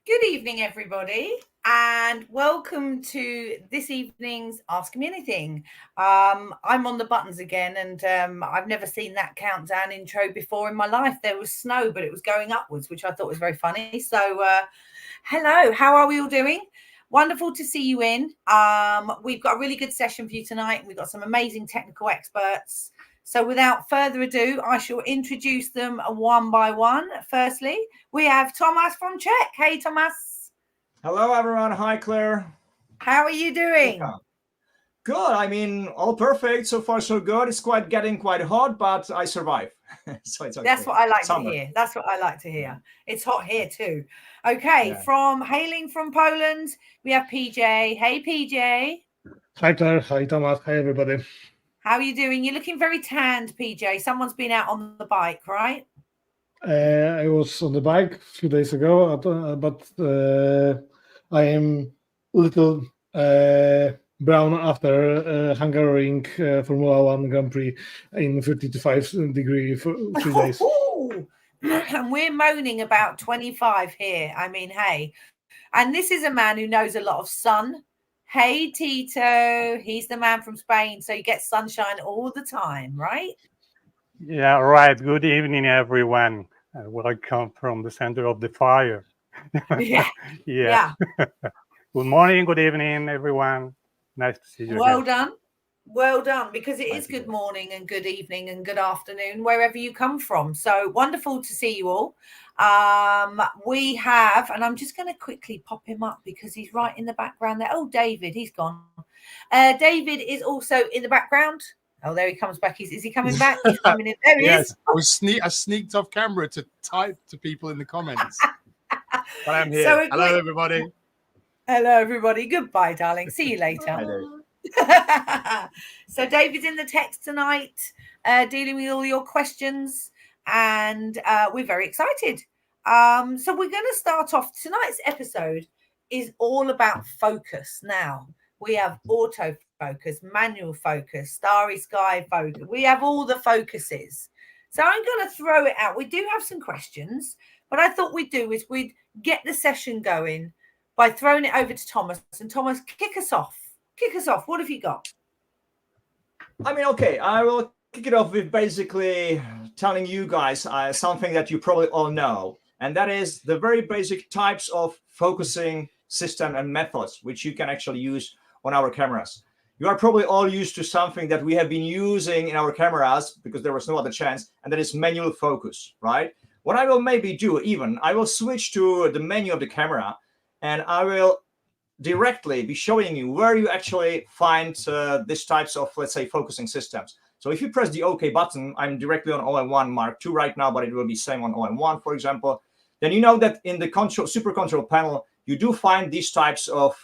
Good evening, everybody, and welcome to this evening's Ask Me Anything. I'm on the buttons again, and I've never seen that countdown intro before in my life. There was snow, but it was going upwards, which I thought was very funny. So, hello, how are we all doing? Wonderful to see you in. We've got a really good session for you tonight. We've got some amazing technical experts. So without further ado, I shall introduce them one by one. Firstly, we have Tomas from Czech. Hey, Tomas. Hello, everyone. Hi, Claire. How are you doing? Welcome. Good. I mean, all perfect. So far, so good. It's getting quite hot, but I survive. So it's okay. That's what I like to hear. That's what I like to hear. It's hot here too. Okay, hailing from Poland, we have PJ. Hey, PJ. Hi, Claire. Hi, Tomas. Hi, everybody. How are you doing? You're looking very tanned, PJ. Someone's been out on the bike, right? I was on the bike a few days ago, but I am a little brown after Hungarian Formula 1 Grand Prix in 35 degrees for 3 days. And we're moaning about 25 here. I mean, hey. And this is a man who knows a lot of sun. Hey, Tito. He's the man from Spain, so you get sunshine all the time, right? Yeah, right. Good evening, everyone. Welcome from the center of the fire. Yeah. Good morning, good evening, everyone. Nice to see you. Well done. Well done, because it is good morning and good evening and good afternoon, wherever you come from. So wonderful to see you all. We have, and I'm just going to quickly pop him up because he's right in the background there. Oh, David, he's gone. David is also in the background. Oh, there he comes back. Is he coming back? He's coming in. There he is. I sneaked off camera to type to people in the comments. But I'm here. So hello, everybody. Hello, everybody. Goodbye, darling. See you later. Hi, Dave. So David's in the text tonight, dealing with all your questions, and we're very excited. So we're going to start off. Tonight's episode is all about focus. Now we have autofocus, manual focus, starry sky focus. We have all the focuses. So I'm going to throw it out. We do have some questions, but I thought we'd get the session going by throwing it over to Tomas. And Tomas, kick us off. What have you got? I mean, okay, I will kick it off with basically telling you guys something that you probably all know, and that is the very basic types of focusing system and methods which you can actually use on our cameras. You are probably all used to something that we have been using in our cameras because there was no other chance, and that is manual focus, right? What I will maybe do I will switch to the menu of the camera, and I will directly be showing you where you actually find these types of, let's say, focusing systems. So if you press the OK button, I'm directly on OM1 Mark II right now, but it will be same on OM1, for example. Then you know that in the super control panel, you do find these types of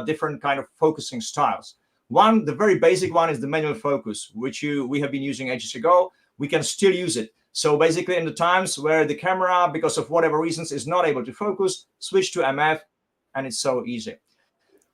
different kind of focusing styles. The very basic one is the manual focus, which we have been using ages ago. We can still use it. So basically in the times where the camera, because of whatever reasons, is not able to focus, switch to MF, and it's so easy.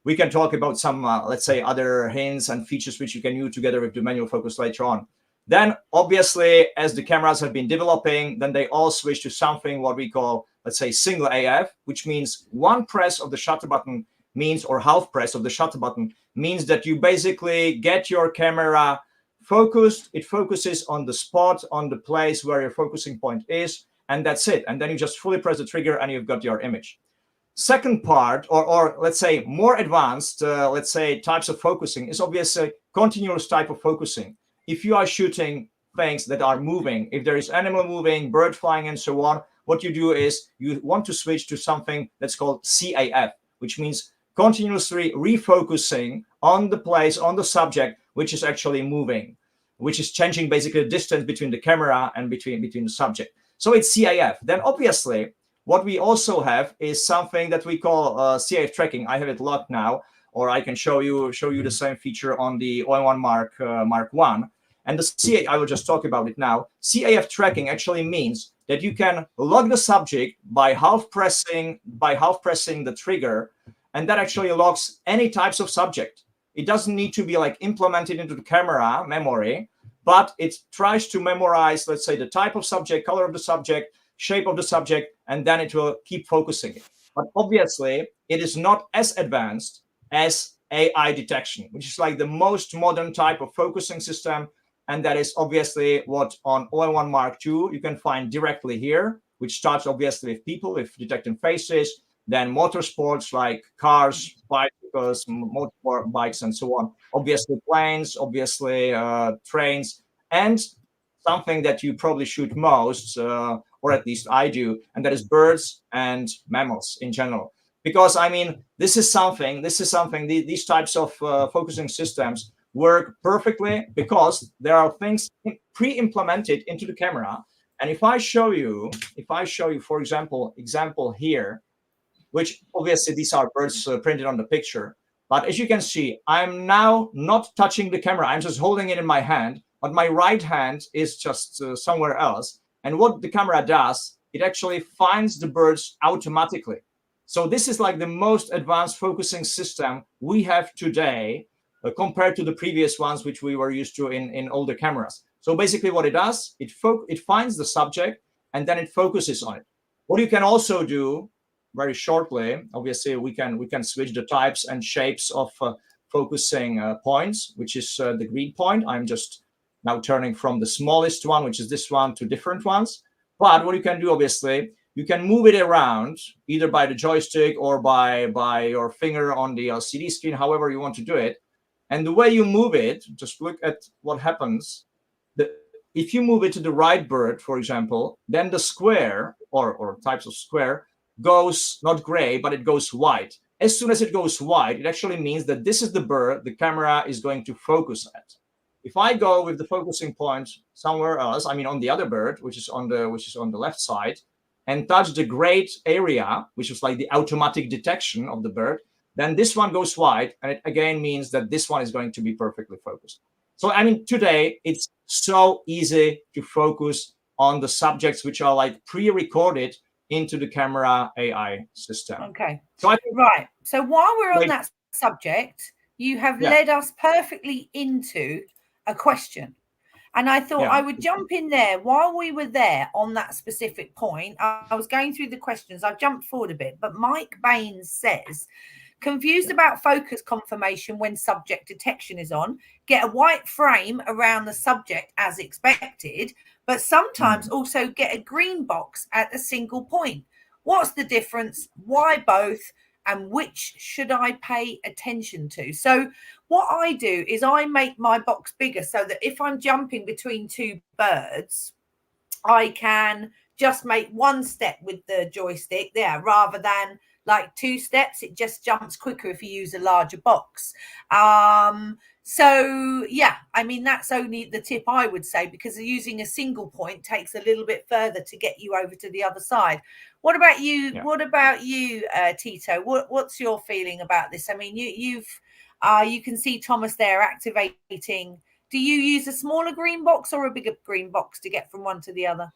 We can talk about some, let's say, other hints and features which you can use together with the manual focus later on. Then, obviously, as the cameras have been developing, then they all switch to something what we call, let's say, single AF, which means one press of the shutter button means, or half press of the shutter button means that you basically get your camera focused. It focuses on the spot, on the place where your focusing point is, and that's it. And then you just fully press the trigger and you've got your image. Second part, or let's say more advanced, let's say types of focusing is obviously continuous type of focusing. If you are shooting things that are moving, if there is animal moving, bird flying, and so on, what you do is you want to switch to something that's called CAF, which means continuously refocusing on the place, on the subject, which is actually moving, which is changing basically the distance between the camera and between the subject. So it's CAF. Then obviously, what we also have is something that we call CAF tracking. I have it locked now, or I can show you the same feature on the OM1 Mark I. And the CAF, I will just talk about it now. CAF tracking actually means that you can lock the subject by half pressing the trigger, and that actually locks any types of subject. It doesn't need to be like implemented into the camera memory, but it tries to memorize, let's say, the type of subject, color of the subject, shape of the subject, and then it will keep focusing it. but obviously it is not as advanced as AI detection, which is like the most modern type of focusing system. And that is obviously what on OM1 Mark II you can find directly here, which starts obviously with people, with detecting faces, then motorsports like cars, bicycles, motorbikes, and so on. Obviously planes, obviously trains, and something that you probably shoot most, or at least I do, and that is birds and mammals in general. Because I mean, this is something. These types of focusing systems work perfectly because there are things pre-implemented into the camera. And if I show you, for example here, which obviously these are birds printed on the picture, but as you can see, I'm now not touching the camera. I'm just holding it in my hand, but my right hand is just somewhere else. And what the camera does, it actually finds the birds automatically. So this is like the most advanced focusing system we have today compared to the previous ones, which we were used to in older cameras. So basically what it does, it finds the subject and then it focuses on it. What you can also do very shortly, obviously we can switch the types and shapes of focusing points, which is the green point. I'm just now turning from the smallest one, which is this one, to different ones. But what you can do, obviously, you can move it around either by the joystick or by your finger on the LCD screen, however you want to do it. And the way you move it, just look at what happens. If you move it to the right bird, for example, then the square or types of square goes not gray, but it goes white. As soon as it goes white, it actually means that this is the bird the camera is going to focus at. If I go with the focusing point somewhere else, I mean on the other bird, which is on the left side, and touch the gray area, which is like the automatic detection of the bird, then this one goes white, and it again means that this one is going to be perfectly focused. So I mean, today it's so easy to focus on the subjects which are like pre-recorded into the camera AI system. Okay. So I think, right. So while we're on that subject, you have led us perfectly into a question. And I thought I would jump in there while we were there on that specific point. I was going through the questions. I've jumped forward a bit, but Mike Baines says, confused about focus confirmation when subject detection is on, get a white frame around the subject as expected, but sometimes also get a green box at a single point. What's the difference? Why both? And which should I pay attention to? So what I do is I make my box bigger so that if I'm jumping between two birds, I can just make one step with the joystick there rather than like two steps. It just jumps quicker if you use a larger box. So yeah, I mean, that's only the tip I would say, because using a single point takes a little bit further to get you over to the other side. What about you? Yeah. What about you, Tito? What's your feeling about this? I mean, you can see Thomas there activating. Do you use a smaller green box or a bigger green box to get from one to the other?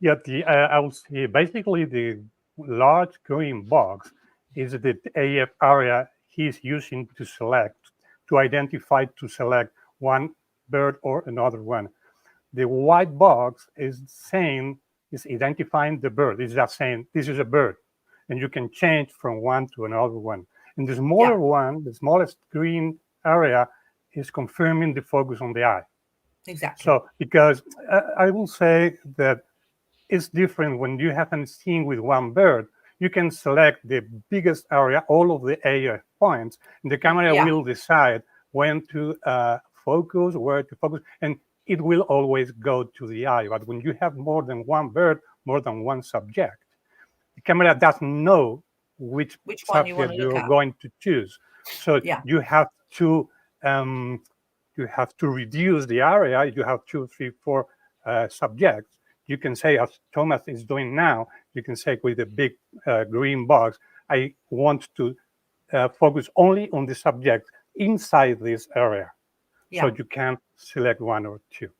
Yeah, I would say basically the large green box is the AF area he's using to select, to select one bird or another one. The white box is saying, is identifying the bird. It's just saying, this is a bird. And you can change from one to another one. And the smaller one, the smallest green area, is confirming the focus on the eye. Exactly. So, because I will say that it's different when you have a scene with one bird. You can select the biggest area, all of the AF points, and the camera will decide when to focus, where to focus, and it will always go to the eye. But when you have more than one bird, more than one subject, the camera doesn't know which subject you're going to choose. So you have to reduce the area. You have 2, 3, 4 subjects. You can say, as Thomas is doing now, you can say with a big green box, I want to focus only on the subject inside this area. So you can select 1 or 2.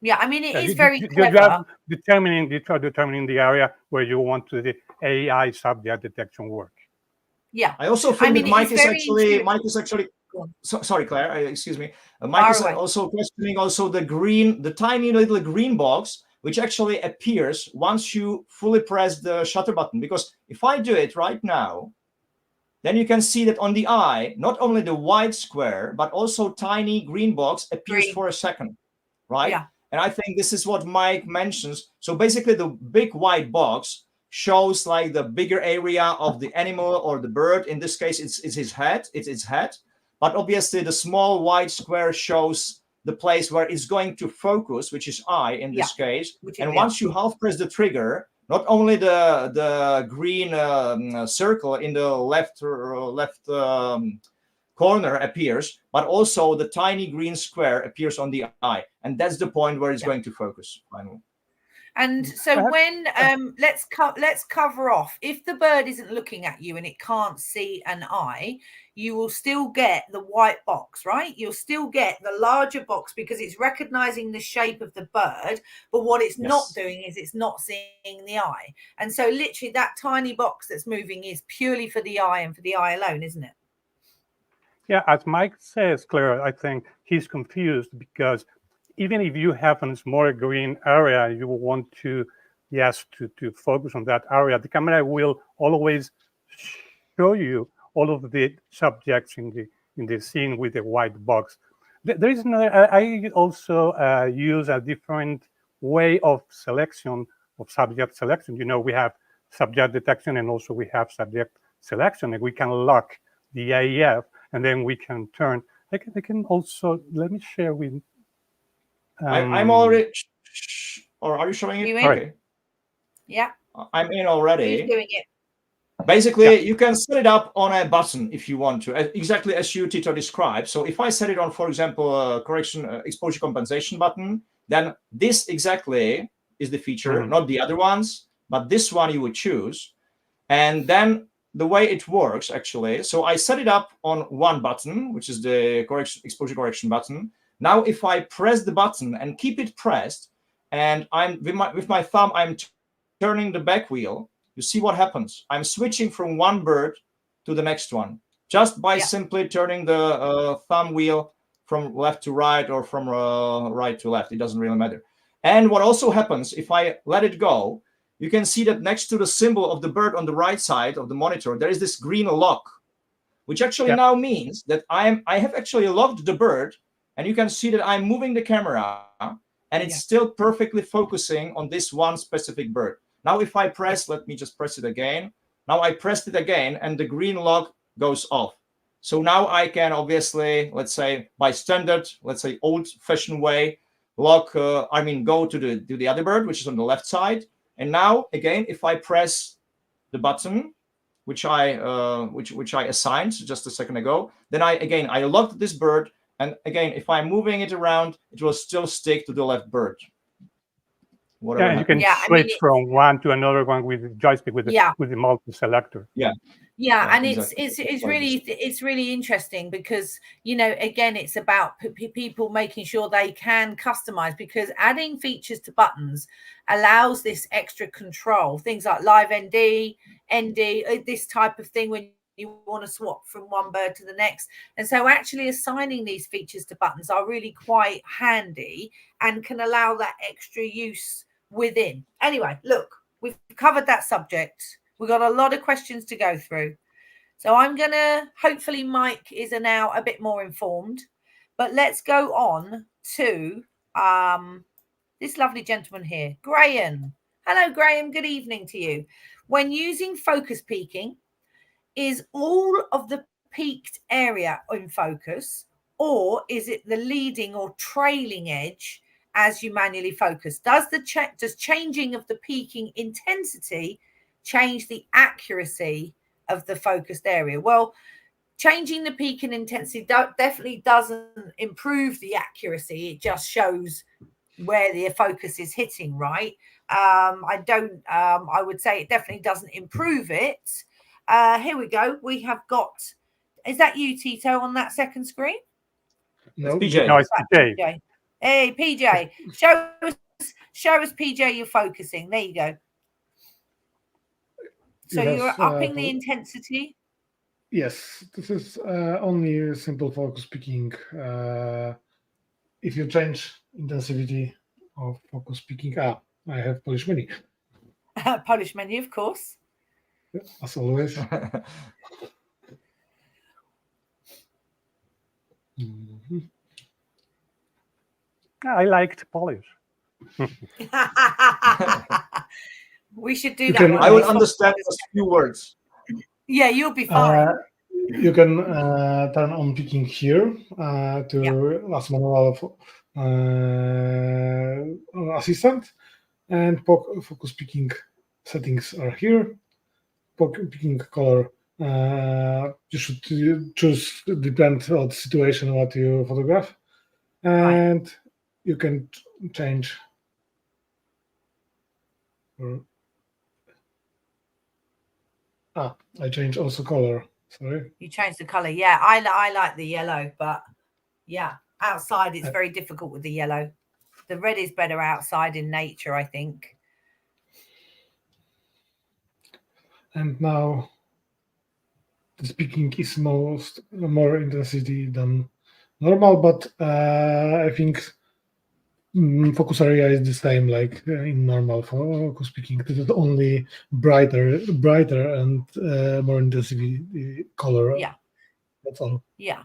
Yeah, I mean, it is very clever. You try determining the area where you want to the AI subject detection work. Yeah. I also think that Mike is actually. Sorry, Claire. Excuse me. Mike is also questioning the tiny little green box, which actually appears once you fully press the shutter button. Because if I do it right now, then you can see that on the eye, not only the white square, but also tiny green box appears for a second, right? Yeah. And I think this is what Mike mentions. So basically the big white box shows like the bigger area of the animal or the bird. In this case, it's his head, it's its head. But obviously the small white square shows the place where it's going to focus, which is eye in this case. And once you half press the trigger, not only the green circle in the left corner appears, but also the tiny green square appears on the eye. And that's the point where it's going to focus finally. And so when let's cover off, if the bird isn't looking at you and it can't see an eye, you will still get the white box, right? You'll still get the larger box because it's recognizing the shape of the bird, but what it's not doing is it's not seeing the eye. And so literally that tiny box that's moving is purely for the eye and for the eye alone, isn't it? Yeah, as Mike says, Claire, I think he's confused because even if you have a smaller green area, you want to, to focus on that area, the camera will always show you all of the subjects in the scene with the white box. There is I also use a different way of selection, of subject selection. You know, we have subject detection and also we have subject selection, and we can lock the AF and then we can turn. I can also, let me share with. I'm already, or are you showing it? You in? Okay. Yeah. I'm in already. Who's doing it? Basically, you can set it up on a button if you want to, exactly as you, Tito, described. So if I set it on, for example, exposure compensation button, then this exactly is the feature, not the other ones, but this one you would choose. And then the way it works, actually, so I set it up on one button, which is the exposure correction button. Now, if I press the button and keep it pressed, and I'm with my thumb, I'm turning the back wheel, you see what happens. I'm switching from one bird to the next one, just by simply turning the thumb wheel from left to right or from right to left. It doesn't really matter. And what also happens, if I let it go, you can see that next to the symbol of the bird on the right side of the monitor, there is this green lock, which actually now means that I have actually locked the bird. And you can see that I'm moving the camera and it's still perfectly focusing on this one specific bird. Now, if I press, let me just press it again. Now I pressed it again and the green lock goes off. So now I can obviously, let's say by standard, let's say old fashioned way, lock, go to the other bird, which is on the left side. And now again, if I press the button, which I assigned just a second ago, then I locked this bird. And again, if I'm moving it around, it will still stick to the left bird. Whatever you can switch from one to another one with the joystick with the multi-selector. And it's really interesting because, you know, again, it's about people making sure they can customize, because adding features to buttons allows this extra control. Things like live ND, this type of thing when you want to swap from one bird to the next. And so actually assigning these features to buttons are really quite handy and can allow that extra use within. Anyway, look, we've covered that subject. We've got a lot of questions to go through. So I'm going to, hopefully Mike is now a bit more informed, but let's go on to this lovely gentleman here, Graham. Hello, Graham. Good evening to you. When using focus peaking, is all of the peaked area in focus, or is it the leading or trailing edge as you manually focus? Does changing of the peaking intensity change the accuracy of the focused area? Well, changing the peaking intensity definitely doesn't improve the accuracy. It just shows where the focus is hitting, right? I would say it definitely doesn't improve it. Here we go. We have got, is that you, Tito, on that second screen? No, PJ. No, it's PJ. Hey, PJ, show us PJ you're focusing. There you go. So you're upping the intensity? Yes, this is only a simple focus peaking. If you change intensity of focus peaking, I have Polish menu. Polish menu, of course. As always. Mhm. I liked Polish. We should do You that can- one. I will It's understand fun. a few words. Yeah, you'll be fine. You can turn on picking here to as manual assistant, and focus picking settings are here. Picking color, you should choose depend on the situation what you photograph, and you can change. I change also color. Sorry. You changed the color. Yeah, I like the yellow, but yeah, outside it's very difficult with the yellow. The red is better outside in nature, I think. And now the speaking is more intensity than normal, but I think focus area is the same like in normal focus picking. This is only brighter and more intensity color. Yeah, that's all. Yeah.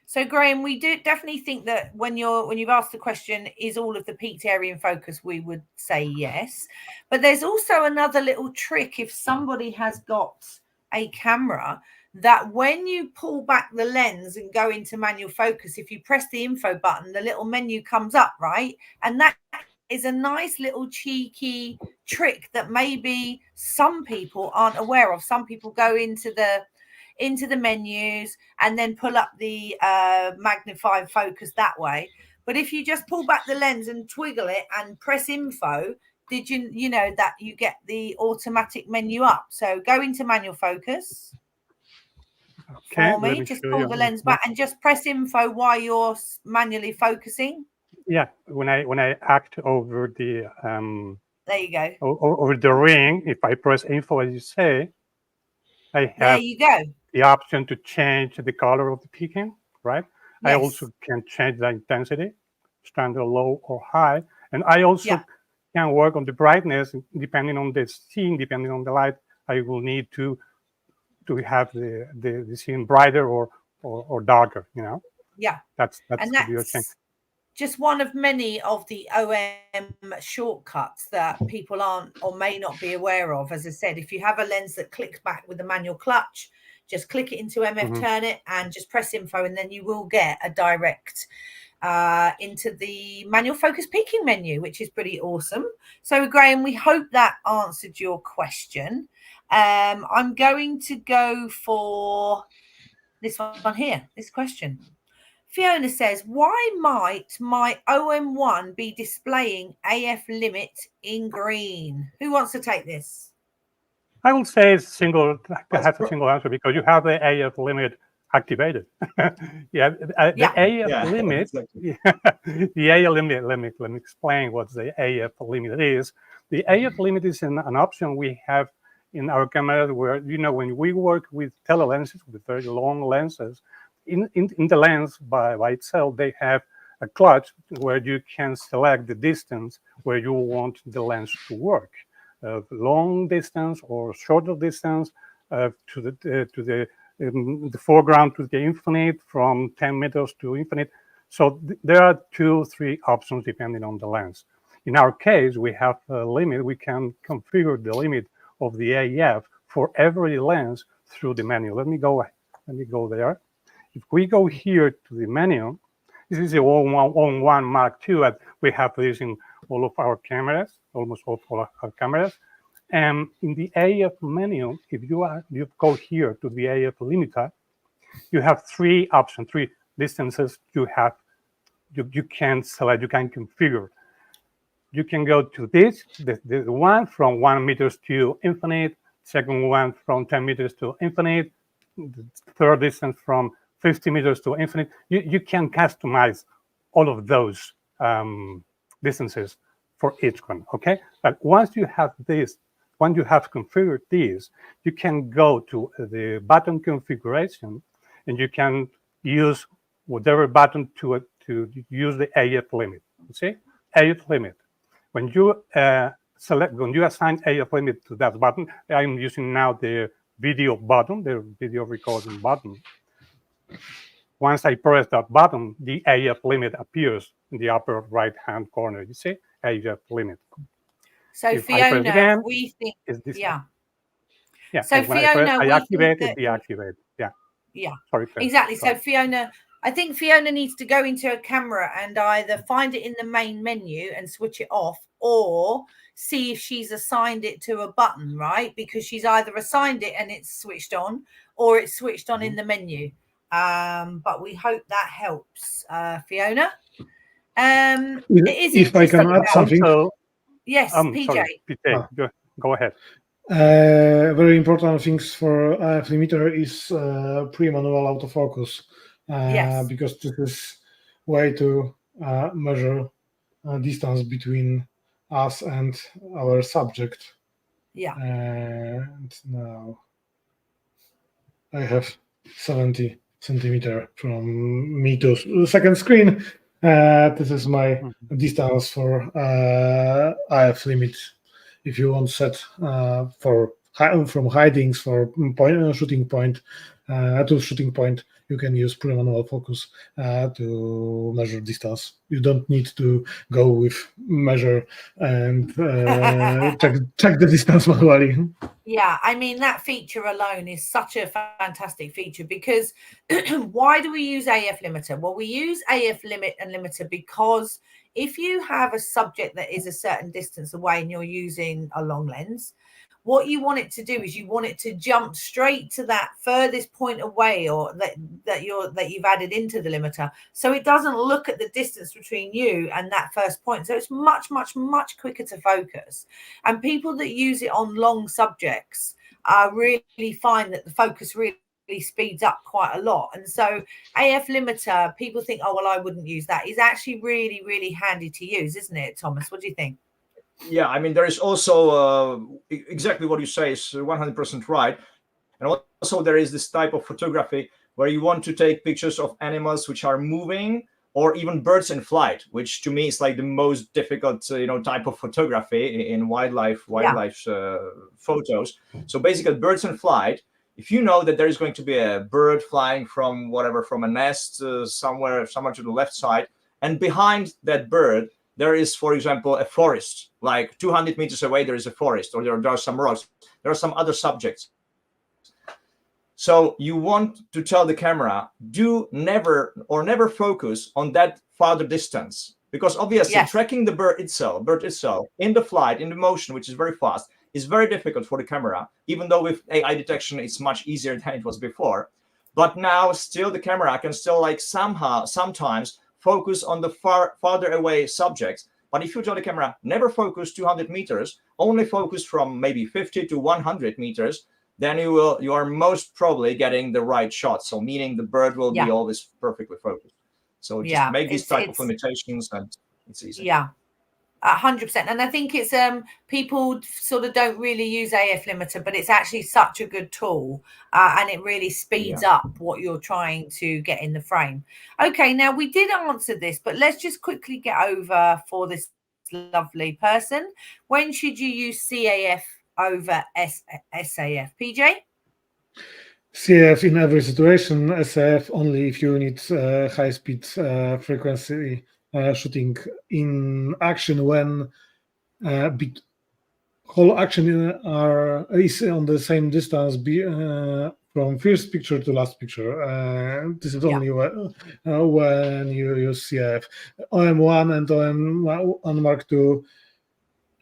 So Graham, we do definitely think that when you've asked the question, is all of the peaked area in focus, we would say yes. But there's also another little trick if somebody has got a camera that when you pull back the lens and go into manual focus, if you press the info button, the little menu comes up, right? And that is a nice little cheeky trick that maybe some people aren't aware of. Some people go into the menus and then pull up the magnified focus that way. But if you just pull back the lens and twiggle it and press info, did you know that you get the automatic menu up? So go into manual focus. Okay, for me, just pull the lens back and just press info while you're manually focusing. Yeah, when I act over the there you go, over the ring, if I press info as you say, I have there you go the option to change the color of the peaking, right? Yes. I also can change the intensity, standard, low, or high, and I also can work on the brightness depending on the scene, depending on the light. I will need to have the scene brighter or darker, you know. Yeah, that's just one of many of the OM shortcuts that people aren't or may not be aware of. As I said, if you have a lens that clicks back with the manual clutch, just click it into MF, turn it, and just press info, and then you will get a direct into the manual focus peaking menu, which is pretty awesome. So Graham, we hope that answered your question. I'm going to go for this one here, this question. Fiona says, why might my OM1 be displaying AF limit in green? Who wants to take this? I will say I have a single answer because you have the AF limit activated. The AF limit, the AF limit, let me explain what the AF limit is. The AF limit is an option we have in our camera where, you know, when we work with telelenses, with very long lenses, in the lens by itself, they have a clutch where you can select the distance where you want the lens to work, long distance or shorter distance, to the foreground to the infinite, from 10 meters to infinite. So there are 2-3 options depending on the lens. In our case, we have a limit. We can configure the limit of the AF for every lens through the menu. Let me go there. If we go here to the menu, this is the OM1 Mark II. We have this in all of our cameras, almost all of our cameras. And in the AF menu, if you go here to the AF limiter, you have 3 options, 3 distances you can select, you can configure. You can go to this, the one from 1 meters to infinite, second one from 10 meters to infinite, the third distance from 50 meters to infinite. You can customize all of those distances for each one, okay? But once you have configured this, you can go to the button configuration and you can use whatever button to use the AF limit. You see, AF limit. when you assign AF limit to that button, I'm using now the video button, the video recording button. Once I press that button, the AF limit appears in the upper right-hand corner. You see, AF limit. So if Fiona, again, we think, yeah. So Fiona, I activate it, deactivate. Yeah, sorry. Exactly. So Fiona, I think Fiona needs to go into a camera and either find it in the main menu and switch it off, or see if she's assigned it to a button, right? Because she's either assigned it and it's switched on, or it's switched on in the menu. But we hope that helps, Fiona. If I can add something. Also, yes, PJ. Sorry, PJ, go ahead. Very important things for AF limiter is pre-manual autofocus, because this is way to measure distance between us and our subject. Yeah. And now I have 70 centimeter from me to the second screen. This is my distance for AF limit. If you want set from hidings for shooting point to shooting point, you can use pre-manual focus to measure distance. You don't need to go with measure and check the distance manually. Yeah, I mean, that feature alone is such a fantastic feature, because why do we use AF limiter? Well, we use AF limit and limiter because if you have a subject that is a certain distance away and you're using a long lens, what you want it to do is you want it to jump straight to that furthest point away, or that you've added into the limiter, so it doesn't look at the distance between you and that first point. So it's much, much, much quicker to focus. And people that use it on long subjects really find that the focus really speeds up quite a lot. And so AF limiter, people think, oh well, I wouldn't use that, is actually really, really handy to use, isn't it, Thomas? What do you think? Yeah, I mean, there is also exactly what you say is 100% right. And also there is this type of photography where you want to take pictures of animals which are moving, or even birds in flight, which to me is like the most difficult type of photography in wildlife photos. So basically birds in flight, if you know that there is going to be a bird flying from a nest somewhere to the left side, and behind that bird there is, for example, a forest, like 200 meters away there is a forest, or there are some rocks, there are some other subjects. So you want to tell the camera, never focus on that farther distance, because obviously tracking the bird itself in the flight, in the motion, which is very fast, is very difficult for the camera, even though with AI detection it's much easier than it was before. But now still the camera can still sometimes focus on the farther away subjects. But if you tell the camera, never focus 200 meters, only focus from maybe 50 to 100 meters, then you are most probably getting the right shot. So meaning the bird will be always perfectly focused. So just make these type of limitations and it's easy. Yeah, 100%. And I think it's people sort of don't really use AF limiter, but it's actually such a good tool, and it really speeds up what you're trying to get in the frame. Okay, now we did answer this, but let's just quickly get over for this lovely person. When should you use CAF over SAF, PJ? CAF in every situation, SAF only if you need high speed frequency shooting in action, when whole action is on the same distance from first picture to last picture. This is only when you use CAF. OM1 and OM Mark II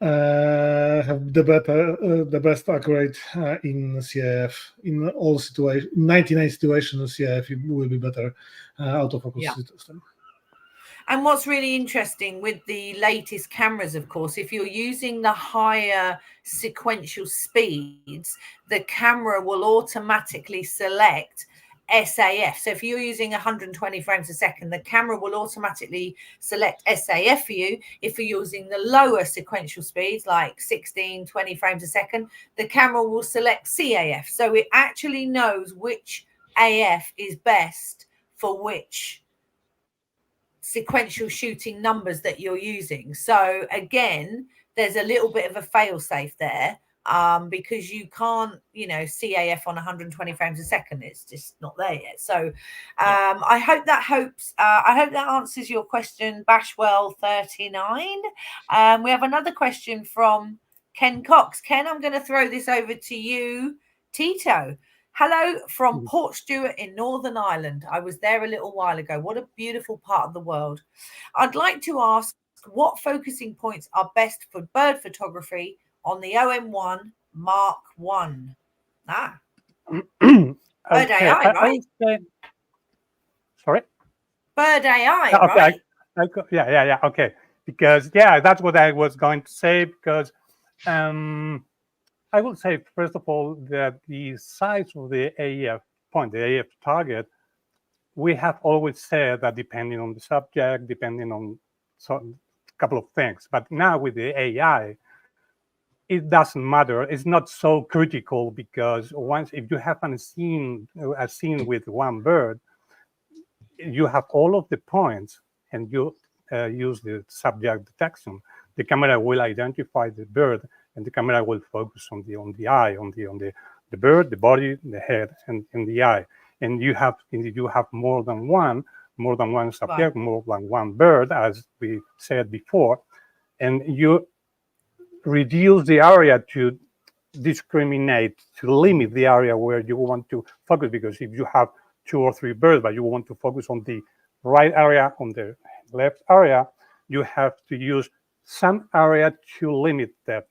have the best accurate in CAF. In all situations, 99 situations, CAF will be better autofocus system. And what's really interesting with the latest cameras, of course, if you're using the higher sequential speeds, the camera will automatically select SAF. So if you're using 120 frames a second, the camera will automatically select SAF for you. If you're using the lower sequential speeds, like 16, 20 frames a second, the camera will select CAF. So it actually knows which AF is best for which sequential shooting numbers that you're using. So again, there's a little bit of a fail safe there, because you can't, CAF on 120 frames a second. It's just not there yet. So I hope that answers your question, Bashwell 39. We have another question from Ken Cox. Ken, I'm going to throw this over to you, Tito. Hello from Port Stewart in Northern Ireland. I was there a little while ago. What a beautiful part of the world. I'd like to ask what focusing points are best for bird photography on the OM1 Mark 1. Bird AI, right? Sorry? Bird AI, okay, right? Yeah. Okay. Because, that's what I was going to say, because I will say, first of all, that the size of the AEF point, the AEF target, we have always said that depending on the subject, depending on a couple of things. But now with the AI, it doesn't matter. It's not so critical, because if you have a scene with one bird, you have all of the points and you use the subject detection. The camera will identify the bird, and the camera will focus on the eye, on the bird, the body, the head, and the eye. And you have more than one subject, more than one bird, as we said before, and you reduce the area to discriminate, to limit the area where you want to focus. Because if you have 2 or 3 birds, but you want to focus on the right area, on the left area, you have to use some area to limit that.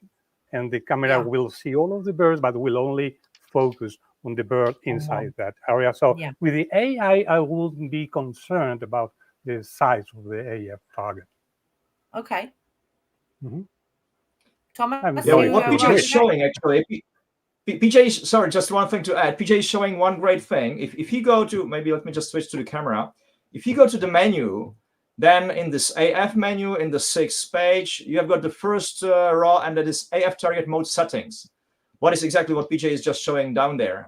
And the camera will see all of the birds, but will only focus on the bird inside that area. So with the AI, I wouldn't be concerned about the size of the AF target. Okay. Mm-hmm. Thomas, what PJ is showing, actually, PJ, sorry, just one thing to add. PJ is showing one great thing. If you go to, maybe let me just switch to the camera. If you go to the menu, then in this AF menu, in the 6th page, you have got the first row, and that is AF target mode settings. What is exactly what PJ is just showing down there?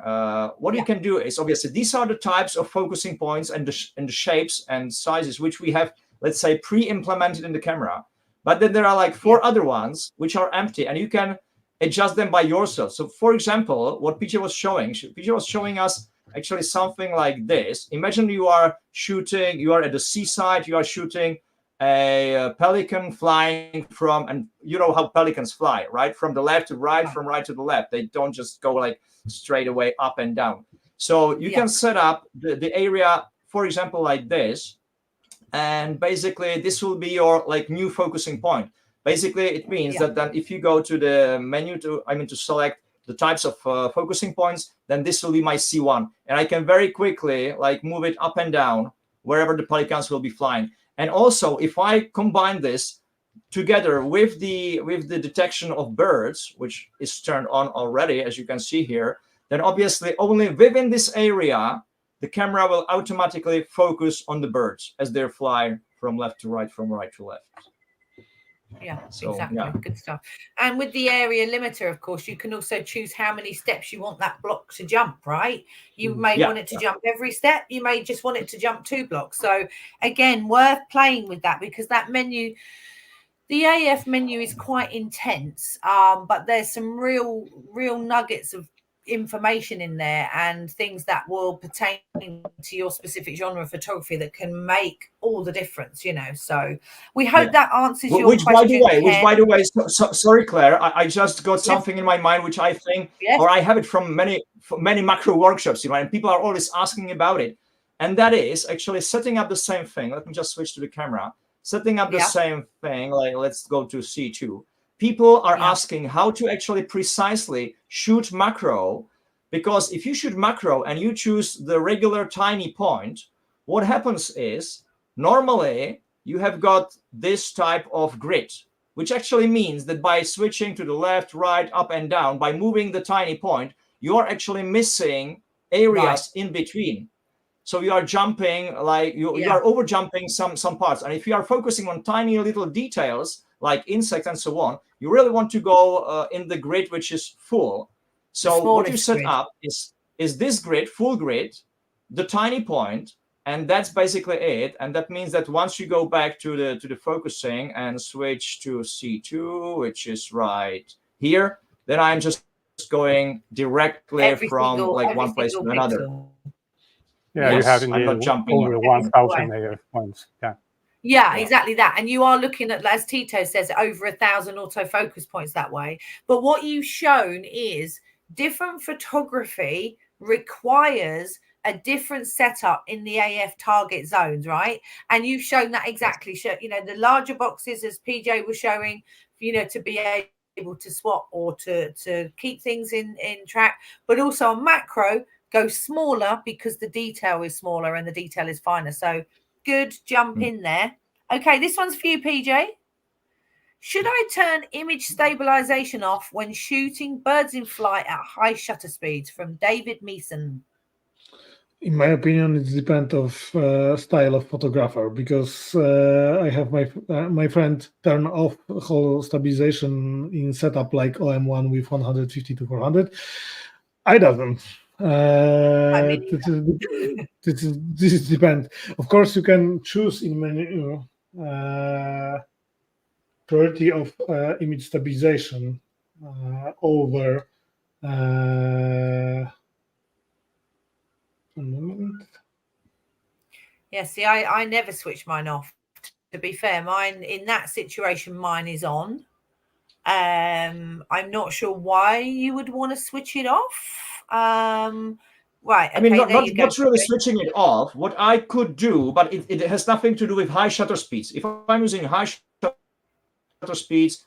What you can do is, obviously, these are the types of focusing points and the shapes and sizes which we have, let's say, pre-implemented in the camera. But then there are like 4 other ones which are empty, and you can adjust them by yourself. So, for example, what PJ was showing us actually something like this. Imagine you are at the seaside, you are shooting a pelican flying from, and you know how pelicans fly, right? From the left to right, from right to the left. They don't just go like straight away up and down. So you can set up the area, for example, like this. And basically this will be your like new focusing point. Basically, it means that then if you go to the menu to select the types of focusing points, then this will be my C1. And I can very quickly like move it up and down wherever the pelicans will be flying. And also, if I combine this together with the detection of birds, which is turned on already, as you can see here, then obviously only within this area, the camera will automatically focus on the birds as they fly from left to right, from right to left. Exactly. Good stuff. And with the area limiter, of course, you can also choose how many steps you want that block to jump, right? You may want it to jump every step. You may just want it to jump 2 blocks. So again, worth playing with that, because that menu, the AF menu, is quite intense, but there's some real nuggets of information in there and things that will pertain to your specific genre of photography that can make all the difference, so we hope that answers your question. Which by the way, sorry Claire, I just got something in my mind which I think or I have it from many macro workshops, and people are always asking about it, and that is actually setting up the same thing. Let me just switch to the camera. Setting up the same thing, like let's go to C2. People are asking how to actually precisely shoot macro, because if you shoot macro and you choose the regular tiny point, what happens is normally you have got this type of grid, which actually means that by switching to the left, right, up and down, by moving the tiny point, you are actually missing areas in between. So you are jumping, like you are over jumping some parts. And if you are focusing on tiny little details like insects and so on, you really want to go in the grid which is full. So what you set up is this grid, full grid, the tiny point, And that's basically it. And that means that once you go back to the focusing and switch to C2, which is right here, then I'm just going directly from like one place to another. Yeah, Yes, you have in I'm the not jumping over 1,000 AF points. Yeah. Yeah, exactly that. And you are looking at, as Tito says, over 1,000 autofocus points that way. But what you've shown is different photography requires a different setup in the AF target zones, right? And you've shown that exactly. You know, the larger boxes, as PJ was showing, you know, to be able to swap or to keep things in track, but also on macro, go smaller because the detail is smaller and the detail is finer. So good jump in there. Okay, this one's for you, PJ. Should I turn image stabilization off when shooting birds in flight at high shutter speeds? From David Meeson. In my opinion, it depends of style of photographer, because I have my friend turn off whole stabilization in setup like OM1 with 150 to 400. I don't. This is depend. Of course, you can choose in menu priority of image stabilization over. Yeah, see, I never switch mine off. To be fair, mine in that situation, mine is on. I'm not sure why you would want to switch it off. Right. Okay, I mean, not really switching it off. What I could do, but it has nothing to do with high shutter speeds. If I'm using high shutter speeds,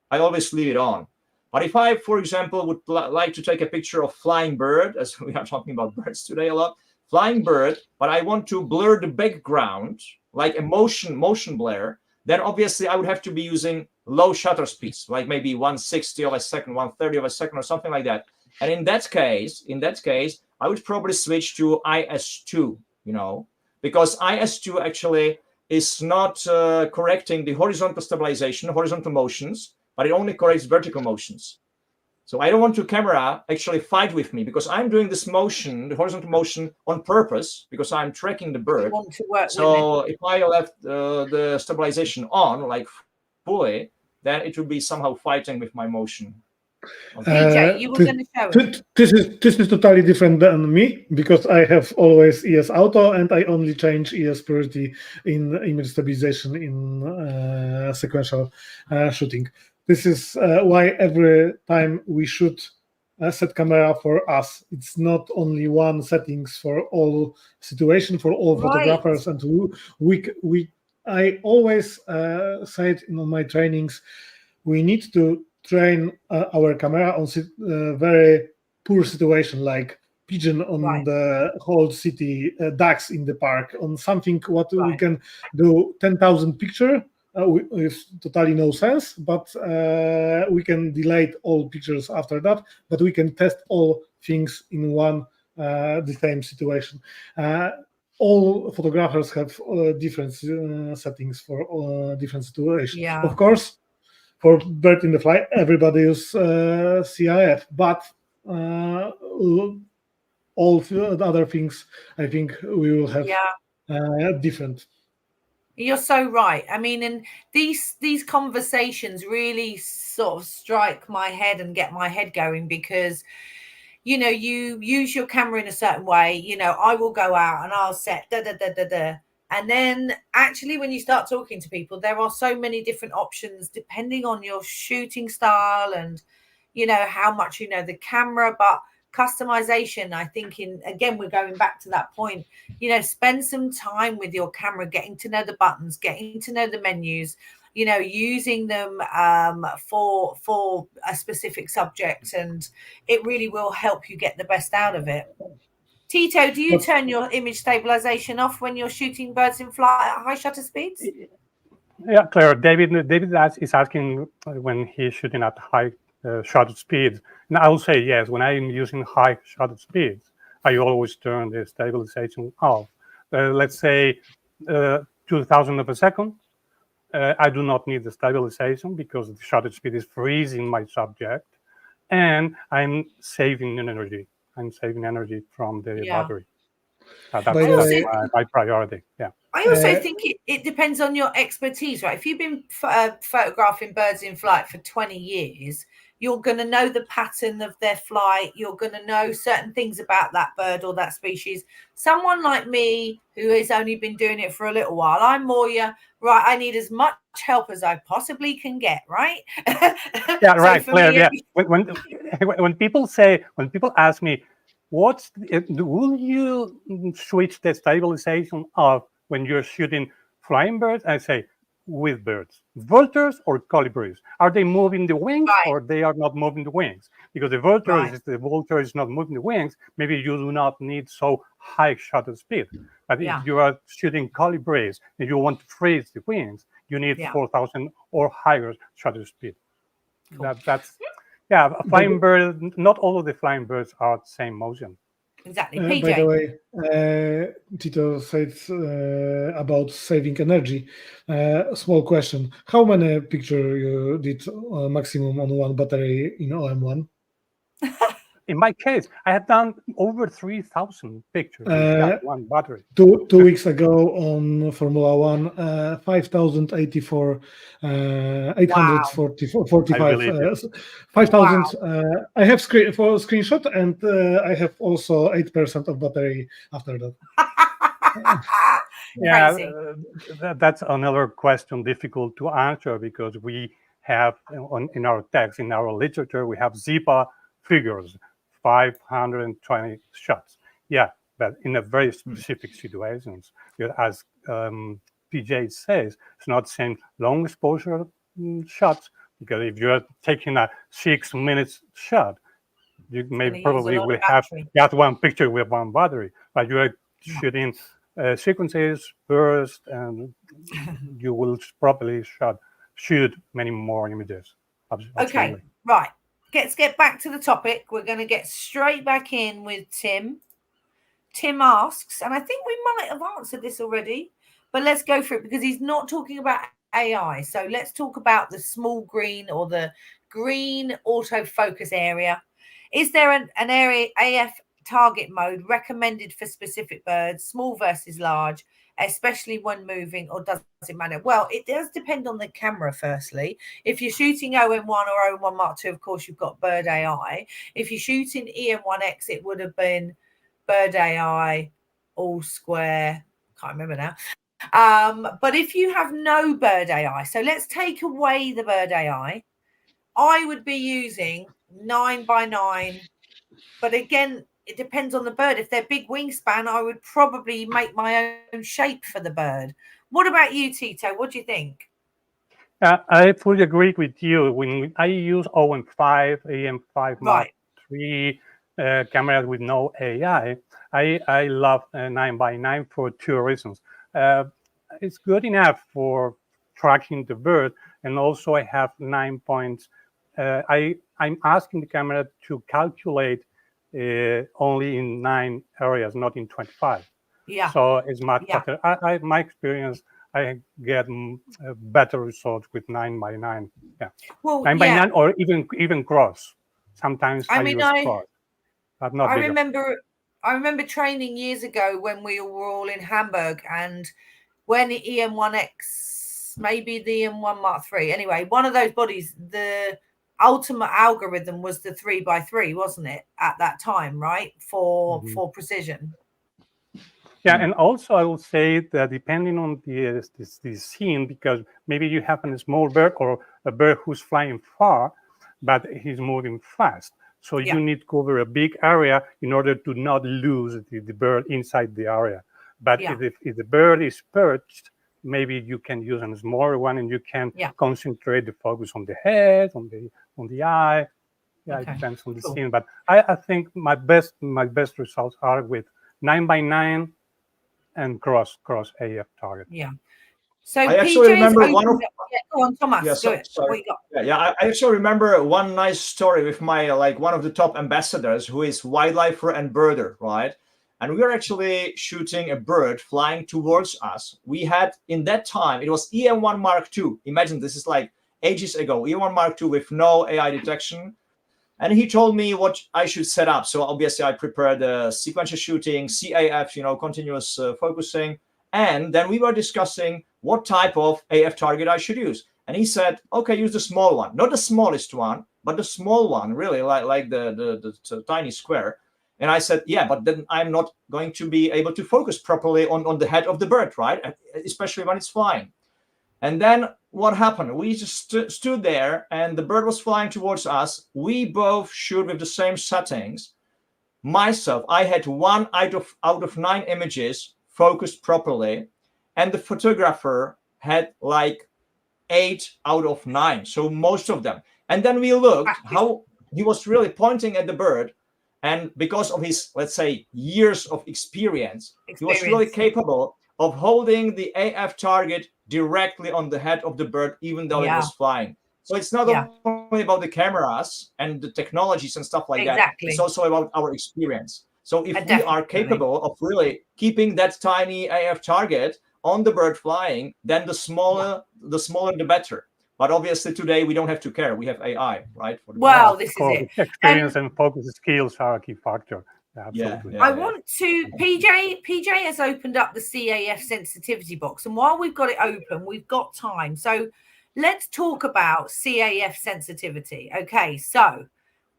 I always leave it on. But if I, for example, would like to take a picture of flying bird, as we are talking about birds today a lot, flying bird, but I want to blur the background, like a motion blur, then obviously I would have to be using low shutter speeds, like maybe 1/60 of a second, 1/30 of a second, or something like that. And in that case, I would probably switch to IS2, you know, because IS2 actually is not correcting the horizontal stabilization, horizontal motions, but it only corrects vertical motions. So I don't want the camera actually fight with me, because I'm doing this motion, the horizontal motion, on purpose, because I'm tracking the bird. So if I left the stabilization on, like fully, then it would be somehow fighting with my motion. PJ, you were going to show it. This is totally different than me, because I have always ES auto, and I only change ES priority in image stabilization in sequential shooting. This is why every time we shoot a set camera for us, it's not only one settings for all situation, for all photographers. And I always say it in my trainings, we need to train our camera on very poor situation, like pigeon on the whole city, ducks in the park, on something what we can do 10,000 picture with totally no sense, but we can delete all pictures after that, but we can test all things in one the same situation. All photographers have different settings for different situations. Yeah. Of course, for bird in the fly, everybody use CIF, but all the other things, I think we will have different. You're so right. I mean, and these conversations really sort of strike my head and get my head going, because, you know, you use your camera in a certain way. You know, I will go out and I'll set and then actually when you start talking to people, there are so many different options depending on your shooting style and, you know, how much you know the camera. But customization, I think, again, we're going back to that point, you know, spend some time with your camera, getting to know the buttons, getting to know the menus, you know, using them for a specific subject, and it really will help you get the best out of it. Tito, do you turn your image stabilization off when you're shooting birds in flight at high shutter speeds? Yeah, Claire, David is asking when he's shooting at high shutter speeds. And I will say yes, when I'm using high shutter speeds, I always turn the stabilization off. Let's say 2,000 of a second. I do not need the stabilization because the shutter speed is freezing my subject, and I'm saving energy. I'm saving energy from the battery. That's By the way, my priority. Yeah. I also think it depends on your expertise, right? If you've been photographing birds in flight for 20 years, you're going to know the pattern of their flight. You're going to know certain things about that bird or that species. Someone like me, who has only been doing it for a little while, I'm more, right, I need as much help as I possibly can get, right? Yeah, so right, Claire. Yeah. When people ask me, will you switch the stabilization off when you're shooting flying birds? I say, with birds, vultures or colibris. Are they moving the wings or they are not moving the wings? Because the vulture is not moving the wings, maybe you do not need so high shutter speed. But if you are shooting colibris and you want to freeze the wings, you need 4,000 or higher shutter speed. Cool. That's flying bird. Not all of the flying birds are the same motion. Exactly. PJ. By the way, Tito said about saving energy. Small question: how many pictures you did maximum on one battery in OM1? In my case, I have done over 3,000 pictures with one battery. 2 weeks ago on Formula One, 5,084, 845, 5,000. I have screenshot, and I have also 8% of battery after that. That's another question difficult to answer, because we have in our text, in our literature, we have ZIPA figures. 520 shots. Yeah, but in a very specific situations. As PJ says, it's not saying long exposure shots, because if you're taking a 6 minutes shot, you may probably will have just one picture with one battery, but you're shooting sequences, bursts, and you will probably shoot many more images. Absolutely. Okay, right. Let's get back to the topic. We're going to get straight back in with Tim. Tim asks, and I think we might have answered this already, but let's go for it, because he's not talking about AI. So let's talk about the small green, or the green autofocus area. Is there an area AF target mode recommended for specific birds, small versus large, especially when moving, or does it matter? Well, it does depend on the camera, firstly. If you're shooting OM1 or OM1 Mark II, of course, you've got bird AI. If you're shooting EM1X, it would have been bird AI, all square. Can't remember now. But if you have no bird AI, so let's take away the bird AI, I would be using 9x9. But again, it depends on the bird. If they're big wingspan, I would probably make my own shape for the bird. What about you, Tito? What do you think? I fully agree with you. When I use OM5, AM5 Mark III cameras with no AI, I love 9x9 for 2 reasons. It's good enough for tracking the bird, and also I have 9 points. I'm asking the camera to calculate only in 9 areas, not in 25. Yeah. So it's much better. My experience, I get better results with 9x9. Yeah. Well, 9x9 or even cross. Sometimes I use cross, but not bigger. I remember training years ago when we were all in Hamburg, and when the EM1X, maybe the EM1 Mark III, anyway, one of those bodies, the ultimate algorithm was the 3x3, wasn't it, at that time, right? For precision. Yeah, and also I will say that depending on the scene, because maybe you have a small bird or a bird who's flying far, but he's moving fast. So you need to cover a big area in order to not lose the bird inside the area. But if the bird is perched, maybe you can use a smaller one, and you can concentrate the focus on the head, on the eye. Yeah, it depends on the scene. But I think my best results are with 9x9 and cross AF target. Yeah. So I actually remember one of go on, Tomas. I actually remember one nice story with my one of the top ambassadors, who is wildlifer and birder, right? And we were actually shooting a bird flying towards us. We had, in that time, it was EM1 Mark II. Imagine, this is like ages ago, EM1 Mark II with no AI detection. And he told me what I should set up. So obviously I prepared the sequential shooting, CAF, continuous focusing. And then we were discussing what type of AF target I should use. And he said, okay, use the small one, not the smallest one, but the small one, really, like the tiny square. And I said, yeah, but then I'm not going to be able to focus properly on the head of the bird, right? Especially when it's flying. And then what happened? We just stood there and the bird was flying towards us. We both shoot with the same settings. Myself, I had 1 out of 9 images focused properly. And the photographer had like 8 out of 9. So most of them. And then we looked how he was really pointing at the bird. And because of his, let's say, years of experience, he was really capable of holding the AF target directly on the head of the bird, even though it was flying. So it's not only about the cameras and the technologies and stuff like that. It's also about our experience. So if we are capable of really keeping that tiny AF target on the bird flying, then the smaller the better. But obviously today we don't have to care. We have AI, right? Well, this is it. Experience and focus skills are a key factor. Absolutely. I want to, PJ has opened up the CAF sensitivity box, and while we've got it open, we've got time. So let's talk about CAF sensitivity. Okay, so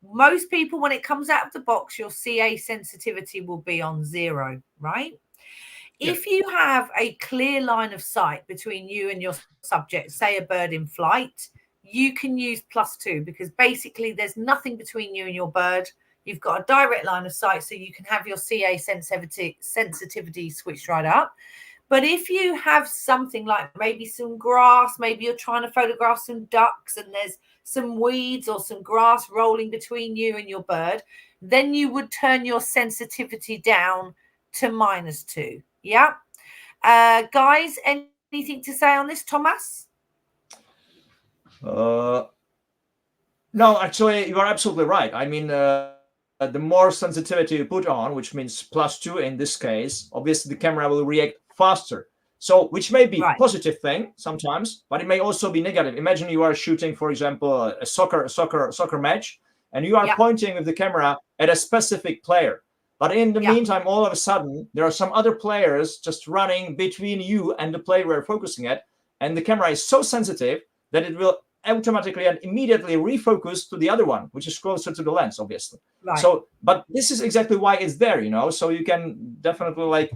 most people, when it comes out of the box, your CA sensitivity will be on 0, right? If you have a clear line of sight between you and your subject, say a bird in flight, you can use +2 because basically there's nothing between you and your bird. You've got a direct line of sight, so you can have your CA sensitivity switched right up. But if you have something like maybe some grass, maybe you're trying to photograph some ducks and there's some weeds or some grass rolling between you and your bird, then you would turn your sensitivity down to -2. Yeah. Guys, anything to say on this, Tomas? No, actually, you are absolutely right. I mean, the more sensitivity you put on, which means +2 in this case, obviously the camera will react faster. So, which may be a positive thing sometimes, but it may also be negative. Imagine you are shooting, for example, a soccer match, and you are pointing with the camera at a specific player. But in the meantime, all of a sudden, there are some other players just running between you and the player we're focusing at, and the camera is so sensitive that it will automatically and immediately refocus to the other one, which is closer to the lens, obviously. Right. So, but this is exactly why it's there, so you can definitely like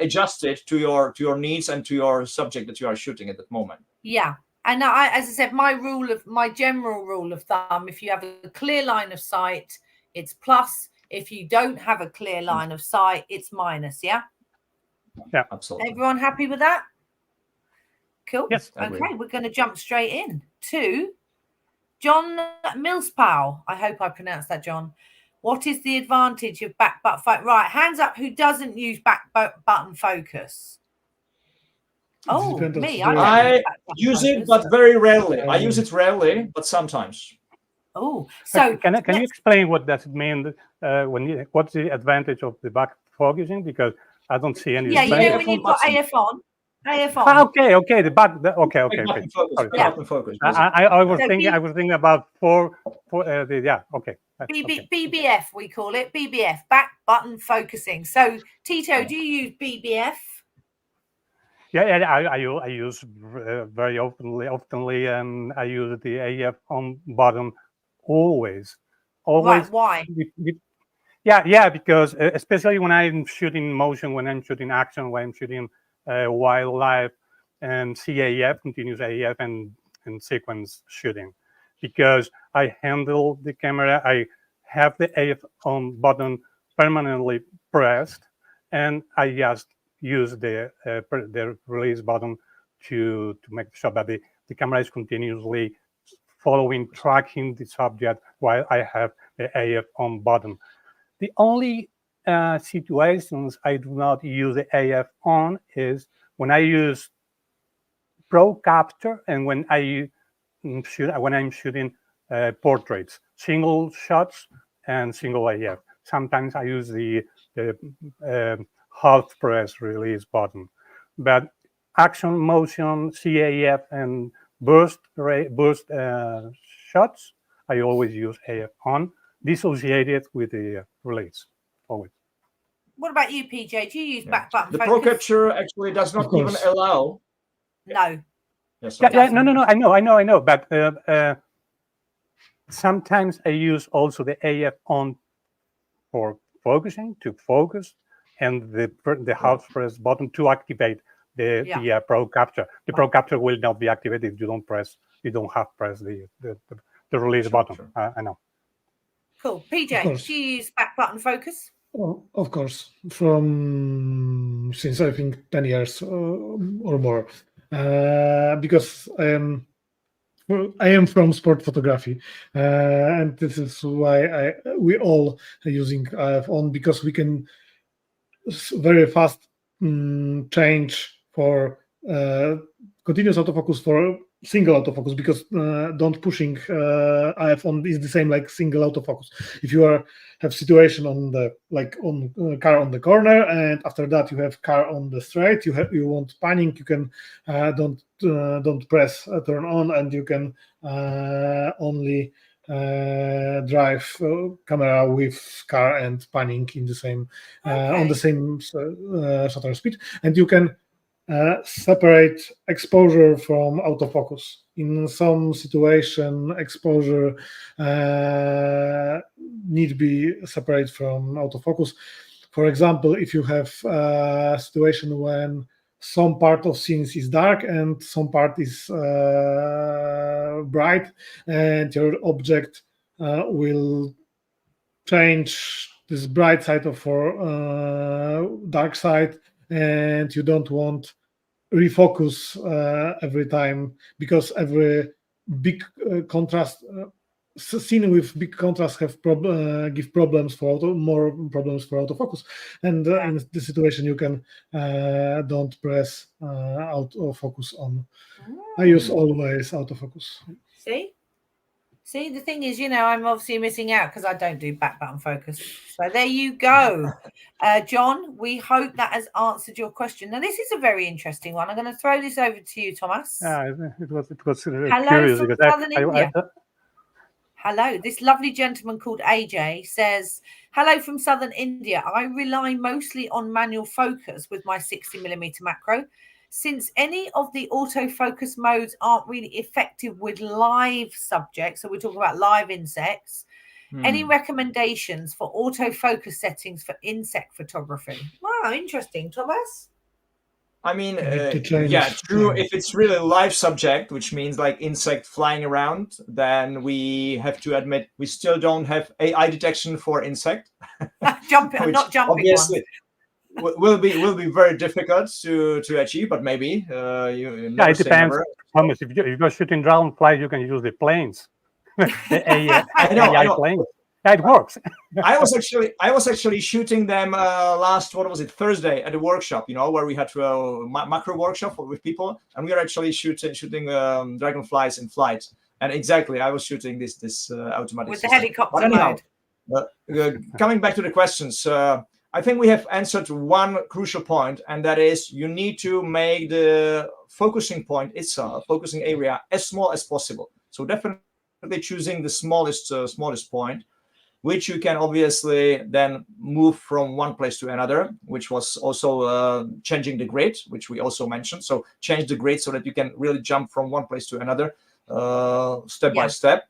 adjust it to your needs and to your subject that you are shooting at that moment. Yeah. And as I said, my general rule of thumb, if you have a clear line of sight, it's plus. If you don't have a clear line of sight, it's minus. Yeah. Yeah, absolutely. Everyone happy with that? Cool. Yes. Okay, we're going to jump straight in to John Millspow. I hope I pronounced that, John. What is the advantage of back button focus? Right, hands up who doesn't use back button focus. Oh, me. I use it, but very rarely. I use it rarely, but sometimes. Oh, so can you explain what does it mean what's the advantage of the back focusing? Because I don't see any. Yeah, when you've got AF on. Okay. The back. Okay. Focus. I was thinking about okay. BBF, we call it BBF, back button focusing. So Tito, do you use BBF? Yeah, I use very oftenly, and I use the AF on button always. Right, why? Yeah, because especially when I'm shooting motion, when I'm shooting action, when I'm shooting wildlife, and CAF, continuous AF, and sequence shooting, because I handle the camera, I have the AF on button permanently pressed, and I just use the release button to make sure that the camera is continuously tracking the subject while I have the AF on button. The only situations I do not use the AF on is when I use pro capture and when I'm shooting portraits, single shots and single AF. Sometimes I use the half press release button, but action, motion, CAF, and burst shots, I always use AF on, dissociated with the relays, always. What about you, PJ? Do you use back button The focus? Pro Capture actually does not even allow. No. Yes, No. I know. But sometimes I use also the AF on for focusing, to focus, and the house press button to activate the Pro Capture. The Pro Capture will not be activated if you don't have pressed the release button. Sure. I know. Cool. PJ, do you use back button focus? Oh, of course, since I think 10 years or more, because I am from sport photography, and this is why we all are using AF on, because we can very fast change for continuous autofocus for single autofocus, because don't pushing AF on is the same like single autofocus. If you have situation on the car on the corner, and after that you have car on the straight, you want panning, you can don't press turn on, and you can only drive camera with car and panning in the same on the same shutter speed, and you can separate exposure from autofocus. In some situation, exposure need be separate from autofocus. For example, if you have a situation when some part of scenes is dark and some part is bright, and your object will change this bright side for dark side, and you don't want refocus every time, because every big contrast scene with big contrast have give problems for more problems for autofocus, and in this situation you can don't press autofocus on. I use always autofocus. See, the thing is, I'm obviously missing out because I don't do back button focus. So there you go. John, we hope that has answered your question. Now, this is a very interesting one. I'm going to throw this over to you, Thomas. It was Hello curious from Southern India. Hello, this lovely gentleman called AJ says, hello from Southern India. I rely mostly on manual focus with my 60mm macro. Since any of the autofocus modes aren't really effective with live subjects, so we're talking about live insects, any recommendations for autofocus settings for insect photography? Wow, interesting, Thomas. I mean, yeah, true. If it's really live subject, which means like insect flying around, then we have to admit we still don't have AI detection for insect. Not jumping obviously will be very difficult to achieve, but maybe it depends. Thomas, if you're shooting dragonflies, you can use the planes. The AI planes. Yeah, it works. I was actually shooting them last, Thursday at a workshop, where we had a macro workshop with people, and we were actually shooting dragonflies in flight. And exactly, I was shooting this automatic with system. The helicopter. But anyhow, coming back to the questions, I think we have answered one crucial point, and that is you need to make the focusing point itself, focusing area, as small as possible. So definitely choosing the smallest point, which you can obviously then move from one place to another, which was also changing the grid, which we also mentioned. So change the grid so that you can really jump from one place to another step by step.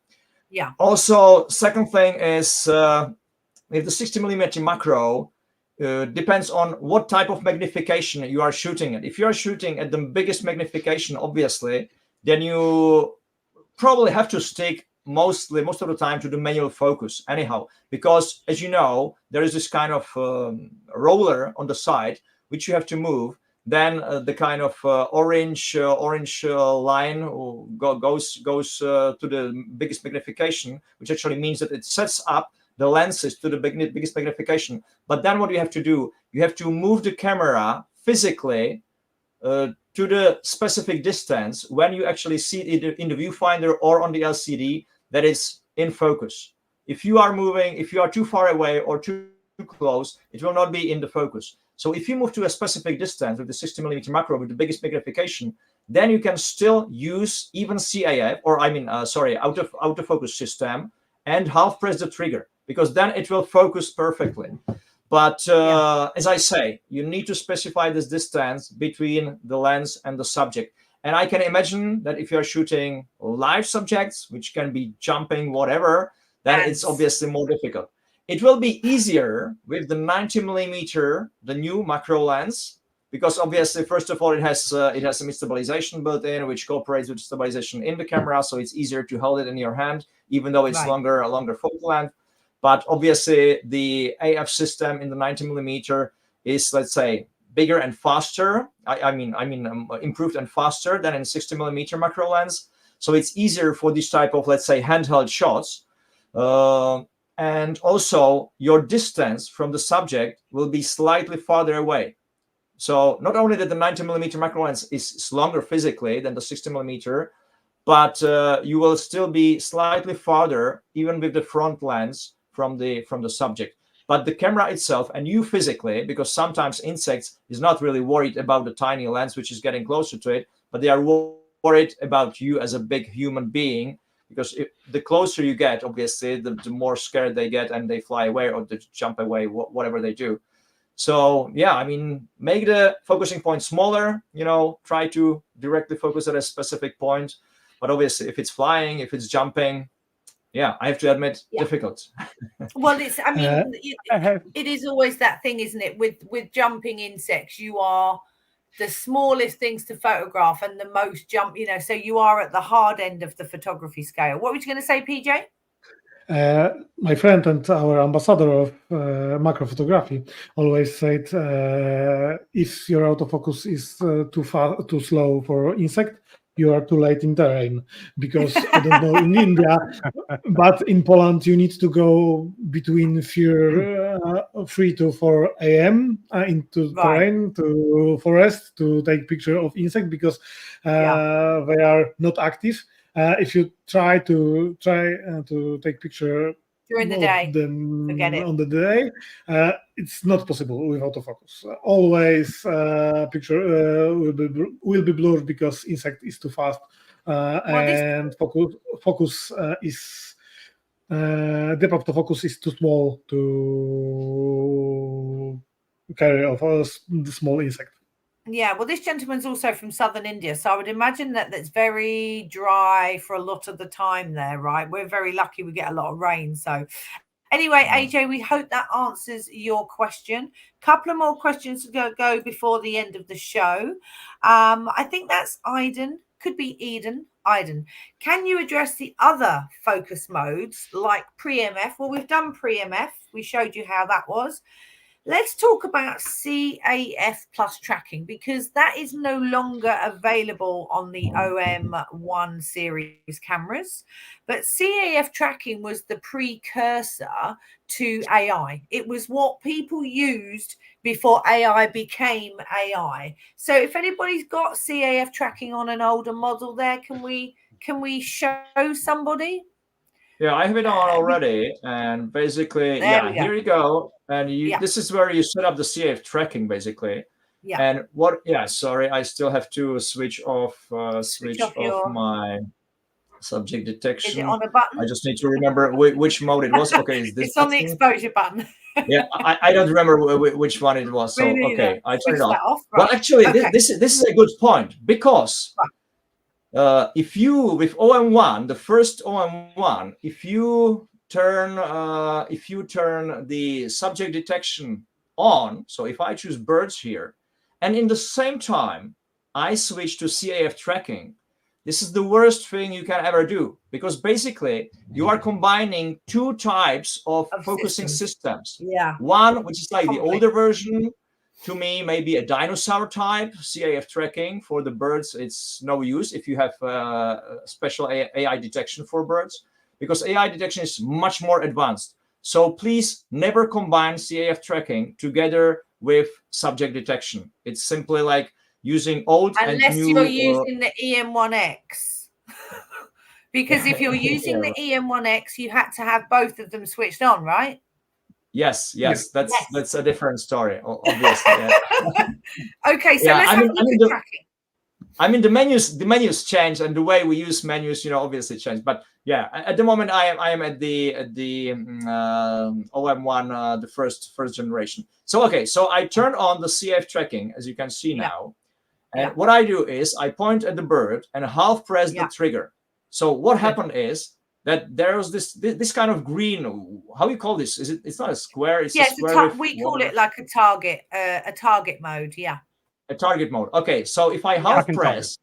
Yeah. Also, second thing is with the 60mm macro, depends on what type of magnification you are shooting at. If you are shooting at the biggest magnification, obviously, then you probably have to stick most of the time to the manual focus anyhow, because as you know, there is this kind of roller on the side which you have to move. Then the kind of orange line goes to the biggest magnification, which actually means that it sets up the lenses to the biggest magnification. But then what you have to do, you have to move the camera physically to the specific distance when you actually see it in the viewfinder or on the LCD that is in focus. If you are too far away or too close, it will not be in the focus. So if you move to a specific distance with the 60mm macro with the biggest magnification, then you can still use even CAF, or autofocus system, and half press the trigger, because then it will focus perfectly. But as I say, you need to specify this distance between the lens and the subject. And I can imagine that if you're shooting live subjects, which can be jumping, whatever, then it's obviously more difficult. It will be easier with the 90mm, the new macro lens, because obviously, first of all, it has some stabilization built in, which cooperates with stabilization in the camera, so it's easier to hold it in your hand, even though it's a longer focal length. But obviously, the AF system in the 90mm is, let's say, bigger and faster. I mean, improved and faster than in 60mm macro lens. So it's easier for this type of, let's say, handheld shots. And also, your distance from the subject will be slightly farther away. So not only that the 90mm macro lens is longer physically than the 60mm, but you will still be slightly farther, even with the front lens, from the subject. But the camera itself, and you physically, because sometimes insects is not really worried about the tiny lens which is getting closer to it, but they are worried about you as a big human being, because the closer you get, obviously, the more scared they get and they fly away or they jump away, whatever they do. So yeah, I mean, make the focusing point smaller, try to directly focus at a specific point. But obviously, if it's flying, if it's jumping, yeah, I have to admit, difficult. Well, it is always that thing, isn't it? With jumping insects, you are the smallest things to photograph and the most jump, so you are at the hard end of the photography scale. What were you going to say, PJ? My friend and our ambassador of macro photography always said, if your autofocus is too slow for insect, you are too late in terrain, because I don't know in India, but in Poland you need to go between 3 to 4 a.m. Into terrain, to forest, to take picture of insect, because they are not active. If you try to take picture during the day, forget it. On the day, it's not possible with autofocus. Always picture will be blurred because insect is too fast, and focus is depth of the focus is too small to carry off the small insect. Yeah, well, this gentleman's also from southern India, so I would imagine that's very dry for a lot of the time there, right? We're very lucky we get a lot of rain. So anyway, AJ, we hope that answers your question. Couple of more questions to go before the end of the show. I think that's Iden. Could be Eden. Can you address the other focus modes like pre-MF? Well, we've done pre-MF. We showed you how that was. Let's talk about CAF plus tracking, because that is no longer available on the OM1 series cameras. But CAF tracking was the precursor to AI. It was what people used before AI became AI. So if anybody's got CAF tracking on an older model there, can we show somebody? Yeah, I have it on already, and basically, here you go. And this is where you set up the CAF tracking, basically. Yeah. And sorry, I still have to switch off my subject detection. Is it on a button? I just need to remember which mode it was. Okay, is this? It's on the exposure button. Yeah, I don't remember which one it was. So okay, I turn it off. Right. Well, actually, this is a good point, because. If you with OM1, the first OM1, if you turn the subject detection on, so if I choose birds here, and in the same time I switch to CAF tracking, this is the worst thing you can ever do, because basically you are combining two types of focusing systems. Yeah. One, which is like the older version. To me, maybe a dinosaur type CAF tracking. For the birds, it's no use if you have special AI detection for birds, because AI detection is much more advanced. So please never combine CAF tracking together with subject detection. It's simply like using old and new. Unless you're using the EM1X. Because if you're using the EM1X, you had to have both of them switched on, right? Yes, that's a different story, obviously. Okay, so let's have a look at tracking. I mean, the menus change, and the way we use menus, obviously change. But yeah, at the moment, I am at the OM1, the first generation. So okay, so I turn on the CAF tracking, as you can see now, and what I do is I point at the bird and half press the trigger. So what happened is that there's this kind of green. How you call this? Is it? It's not a square. It's a square. We call it like a target mode. Yeah. A target mode. Okay, so if I half press,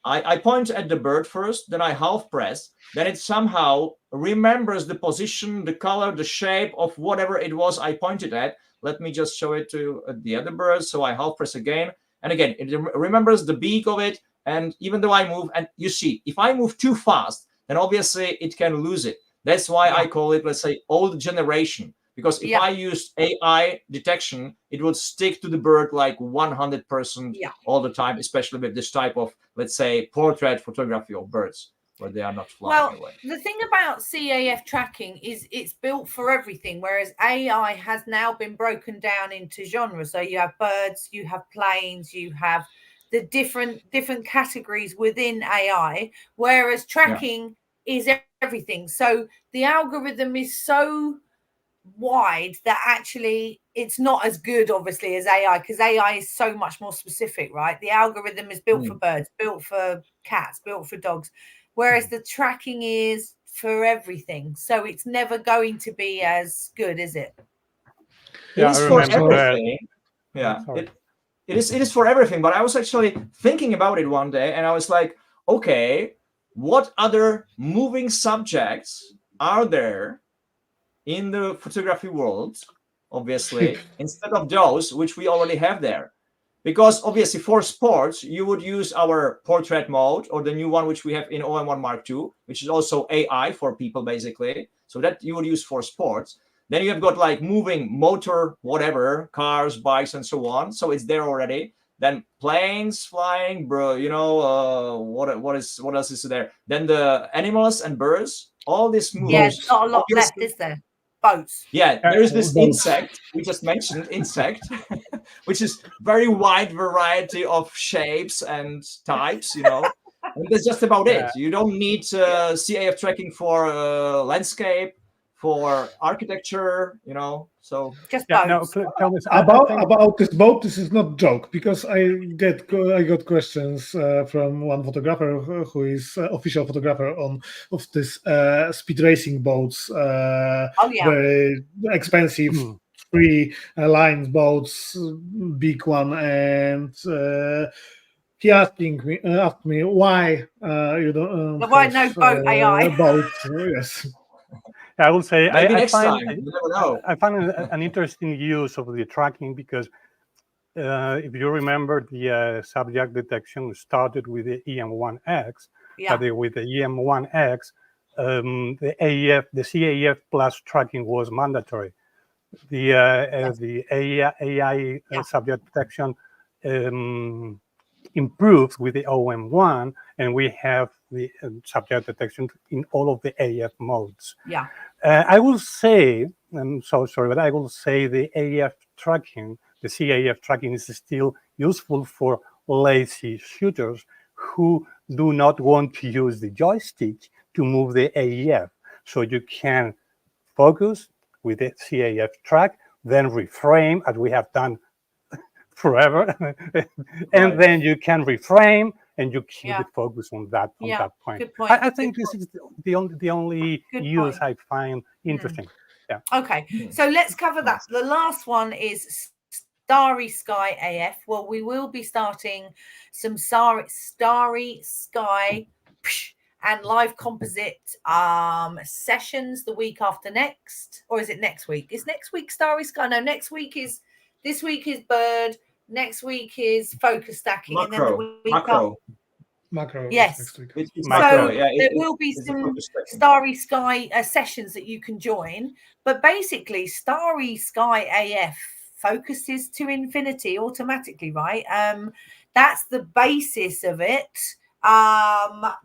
I point at the bird first, then I half press, then it somehow remembers the position, the color, the shape of whatever it was I pointed at. Let me just show it to the other bird. So I half press again, and again, it remembers the beak of it. And even though I move, and you see, if I move too fast, then obviously it can lose it. That's why I call it, let's say, old generation. Because if I used AI detection, it would stick to the bird like 100% all the time, especially with this type of, let's say, portrait photography of birds, where they are not flying away. The thing about CAF tracking is it's built for everything, whereas AI has now been broken down into genres. So you have birds, you have planes, you have the different categories within AI, whereas tracking is everything. So the algorithm is so wide that actually it's not as good obviously as AI, because AI is so much more specific, right? The algorithm is built for birds, built for cats, built for dogs, whereas the tracking is for everything. So it's never going to be as good, is it? It is for everything. It is for everything. But I was actually thinking about it one day, and I was like, okay, what other moving subjects are there in the photography world, obviously, instead of those which we already have there? Because obviously for sports, you would use our portrait mode, or the new one which we have in OM1 Mark II, which is also AI for people, basically. So that you would use for sports. Then you have got like moving motor, whatever, cars, bikes, and so on. So it's there already. Then planes flying, bro, what else is there? Then the animals and birds, all this moves. Yeah, not a lot left, is there? Boats. Yeah, there is this insect, we just mentioned insect, which is very wide variety of shapes and types, And that's just about it. You don't need CAF tracking for landscape, for architecture, so just boats. About this boat, this is not joke, because I got questions from one photographer who is official photographer of this speed racing boats, very expensive 3 lines boats, big one, and he asked me why you don't why no boat AI boat. Yes. I will say I find an interesting use of the tracking, because if you remember, the subject detection started with the EM1X, but with the EM1X, the CAF plus tracking was mandatory. The AI subject detection improved with the OM1, and we have the subject detection in all of the AF modes. I will say, I'm so sorry, but I will say the AF tracking, the CAF tracking, is still useful for lazy shooters who do not want to use the joystick to move the AF. So you can focus with the CAF track, then reframe, as we have done forever, and then you can reframe and you keep it focused on that point. Good point. I think this is the only use I find interesting. Okay, so let's cover that. The last one is Starry Sky AF. Well, we will be starting some Starry Sky and live composite sessions the week after next, or is it next week? Is next week Starry Sky? No, this week is bird. Next week is focus stacking, macro, and then the week macro. Yes. Next week. So there will be some Starry Sky sessions that you can join, but basically Starry Sky AF focuses to infinity automatically, right? That's the basis of it.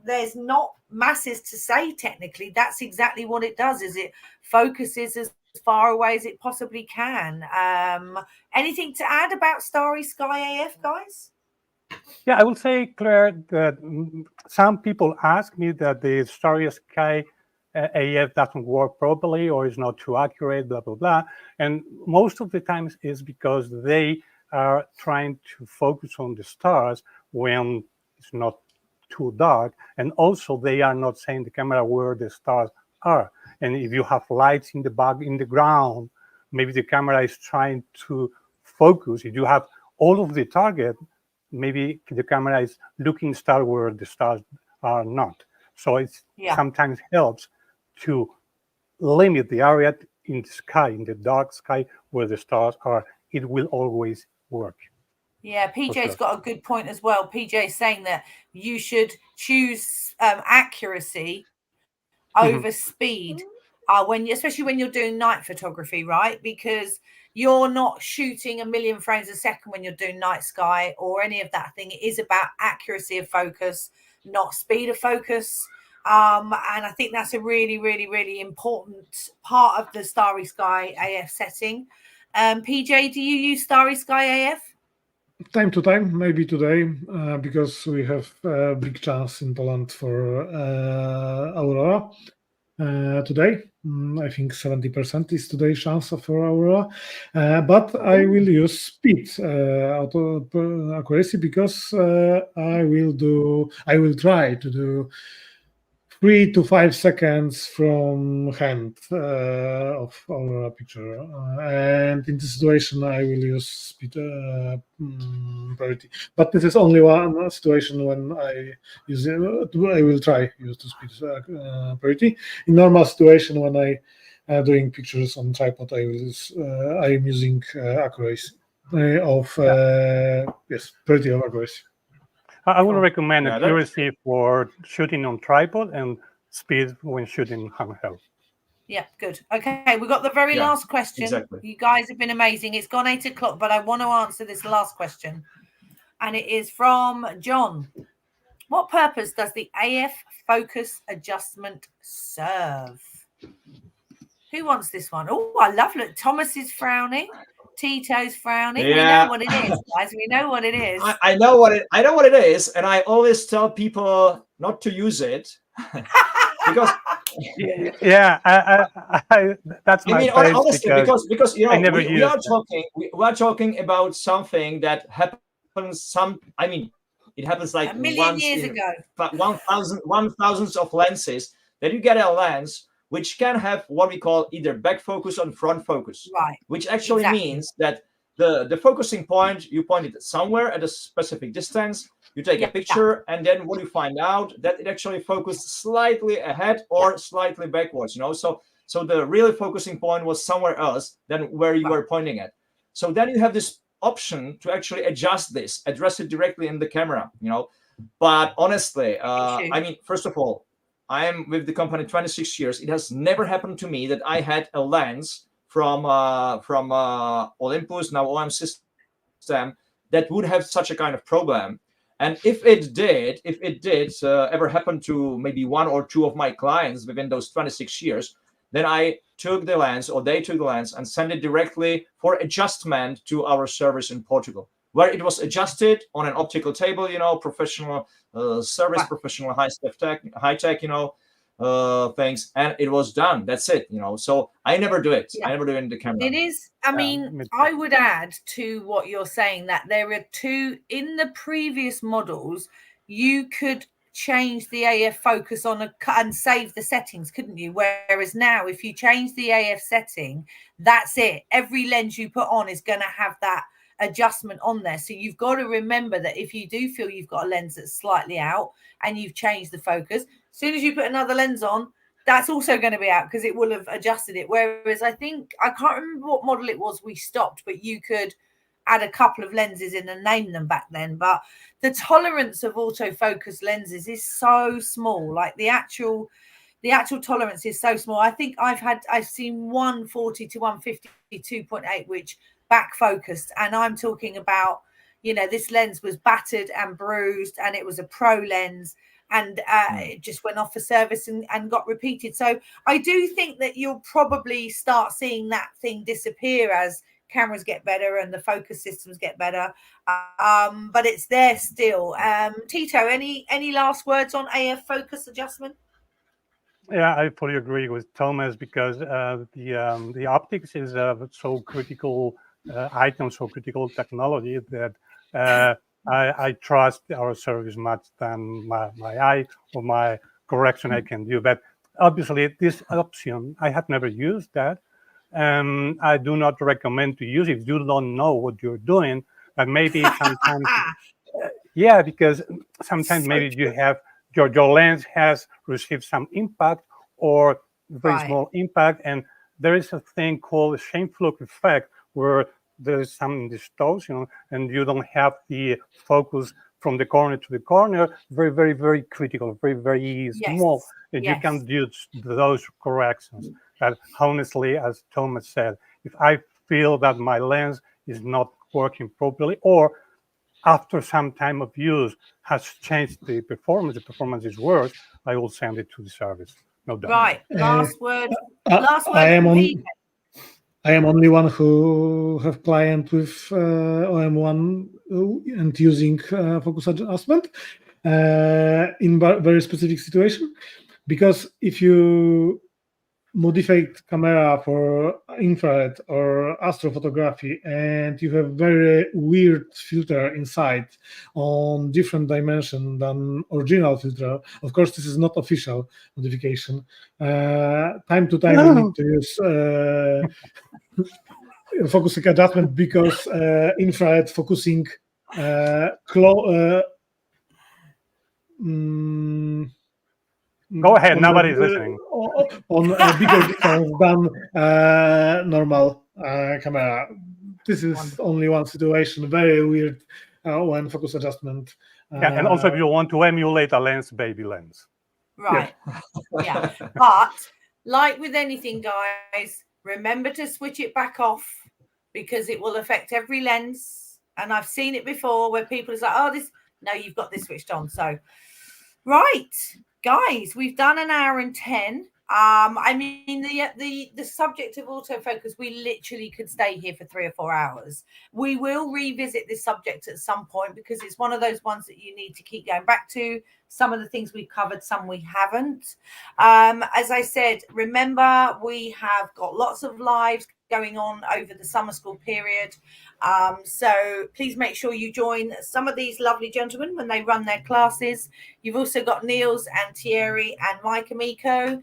There's not masses to say technically. That's exactly what it does. Is it focuses as far away as it possibly can. Anything to add about Starry Sky AF, guys? Yeah, I will say, Claire, that some people ask me that the Starry Sky AF doesn't work properly or is not too accurate, blah, blah, blah. And most of the times is because they are trying to focus on the stars when it's not too dark. And also they are not saying the camera where the stars are. And if you have lights in the back, in the ground, maybe the camera is trying to focus. If you have all of the target, maybe the camera is looking star where the stars are not. So it sometimes helps to limit the area in the sky, in the dark sky where the stars are. It will always work. Yeah, PJ's got a good point as well. PJ is saying that you should choose accuracy over speed, especially when you're doing night photography, right? Because you're not shooting 1,000,000 frames a second when you're doing night sky or any of that thing. It is about accuracy of focus, not speed of focus. And I think that's a really, really, really important part of the Starry Sky AF setting. PJ, do you use Starry Sky AF? Time to time, maybe today, because we have a big chance in Poland for Aurora today. I think 70% is today's chance for Aurora, but I will use speed auto accuracy because I will try to do 3 to 5 seconds from hand of our picture, and in this situation I will use speed priority. But this is only one situation when I use it. I will try use the speed priority. In normal situation, when I doing pictures on tripod, I am using accuracy of priority of accuracy. I would recommend accuracy for shooting on tripod and speed when shooting handheld. Yeah, good. Okay, we've got the very last question. Exactly. You guys have been amazing. It's gone 8 o'clock, but I want to answer this last question. And it is from John. What purpose does the AF focus adjustment serve? Who wants this one? Oh, I love it. Thomas is frowning. Tito's frowning. Yeah. We know what it is, guys. We know what it is. I know what it is, and I always tell people not to use it because that's my honestly, because you know we are talking about something that happens. It happens like 1,000,000 years ago. 1,000 of lenses. Then you get a lens which can have what we call either back focus or front focus, right? Which actually means that the focusing point, you point it somewhere at a specific distance, you take a picture, and then what you find out that it actually focused slightly ahead or slightly backwards, so the real focusing point was somewhere else than where you were pointing at. So then you have this option to actually adjust this, address it directly in the camera, but honestly, first of all, I am with the company 26 years. It has never happened to me that I had a lens from Olympus, now OMSYSTEM, that would have such a kind of problem. And if it did ever happen to maybe one or two of my clients within those 26 years, then I took the lens, or they took the lens, and sent it directly for adjustment to our service in Portugal, where it was adjusted on an optical table, professional service, professional high tech, things, and it was done. That's it, So I never do it. I never do it in the camera. It is. I would add to what you're saying that there are two in the previous models. You could change the AF focus on and save the settings, couldn't you? Whereas now, if you change the AF setting, that's it. Every lens you put on is going to have that adjustment on there. So you've got to remember that if you do feel you've got a lens that's slightly out and you've changed the focus, as soon as you put another lens on, that's also going to be out because it will have adjusted it. Whereas I think, I can't remember what model it was we stopped, but you could add a couple of lenses in and name them back then. But the tolerance of autofocus lenses is so small. Like the actual tolerance is so small. I think I've seen 140 to 150 2.8, which back focused, and I'm talking about, this lens was battered and bruised, and it was a pro lens, and it just went off for service and got repeated. So I do think that you'll probably start seeing that thing disappear as cameras get better and the focus systems get better, but it's there still. Tito, any last words on AF focus adjustment? Yeah, I fully agree with Thomas, because the optics is so critical item, so critical technology that I trust our service much than my eye or my correction I can do. But obviously, this option, I have never used that. I do not recommend to use it if you don't know what you're doing. But maybe sometimes, yeah, because sometimes So maybe you true. have your lens has received some impact or very Right. small impact, and there is a thing called Scheimpflug effect where there is some distortion and you don't have the focus from the corner to the corner. Very, very, very critical, very, very small, and you can do those corrections. But honestly, as Thomas said, if I feel that my lens is not working properly, or after some time of use has changed the performance is worse, I will send it to the service. No doubt. Right. Last word. I am from on. PJ. I am only one who have client with OM1 and using focus adjustment in very specific situation, because if you modify camera for infrared or astrophotography and you have very weird filter inside on different dimension than original filter, of course this is not official modification. Time to time we need to use focusing adjustment, because infrared focusing Go ahead, nobody's listening. On a bigger distance than normal camera. This is only one situation, very weird when focus adjustment. And also, if you want to emulate a lens, baby lens. Right. Yeah. But like with anything, guys, remember to switch it back off, because it will affect every lens. And I've seen it before where people are like, oh, no, you've got this switched on. So, right, guys, we've done an hour and 10. I mean, the subject of autofocus, we literally could stay here for 3 or 4 hours. We will revisit this subject at some point, because it's one of those ones that you need to keep going back to. Some of the things we've covered, some we haven't. As I said, remember, we have got lots of lives going on over the summer school period. So please make sure you join some of these lovely gentlemen when they run their classes. You've also got Niels and Thierry and Mike Amico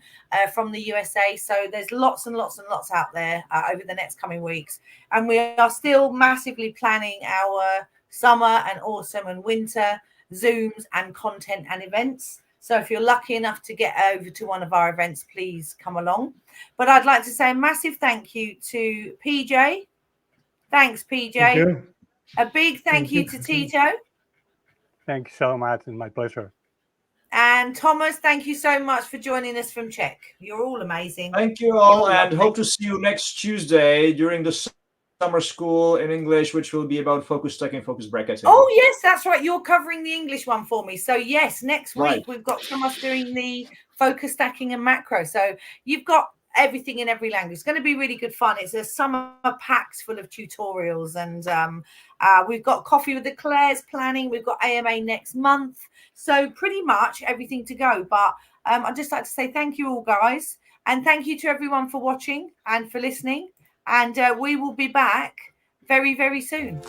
from the USA. So there's lots and lots and lots out there over the next coming weeks. And we are still massively planning our summer and autumn and winter Zooms and content and events. So if you're lucky enough to get over to one of our events, please come along. But I'd like to say a massive thank you to PJ. Thanks, PJ. Thank you. A big thank you to Tito. Thank you so much. It's my pleasure. And Thomas, thank you so much for joining us from Czech. You're all amazing. Thank you all, and hope to see you next Tuesday during the summer school in English, which will be about focus stacking, focus bracketing. Oh, yes, that's right. You're covering the English one for me. So, yes, next week Right. we've got Thomas doing the focus stacking and macro. So you've got everything in every language. It's going to be really good fun. It's a summer packs full of tutorials, and we've got Coffee with the Clares planning. We've got AMA next month. So pretty much everything to go. But I'd just like to say thank you all, guys. And thank you to everyone for watching and for listening. And we will be back very, very soon.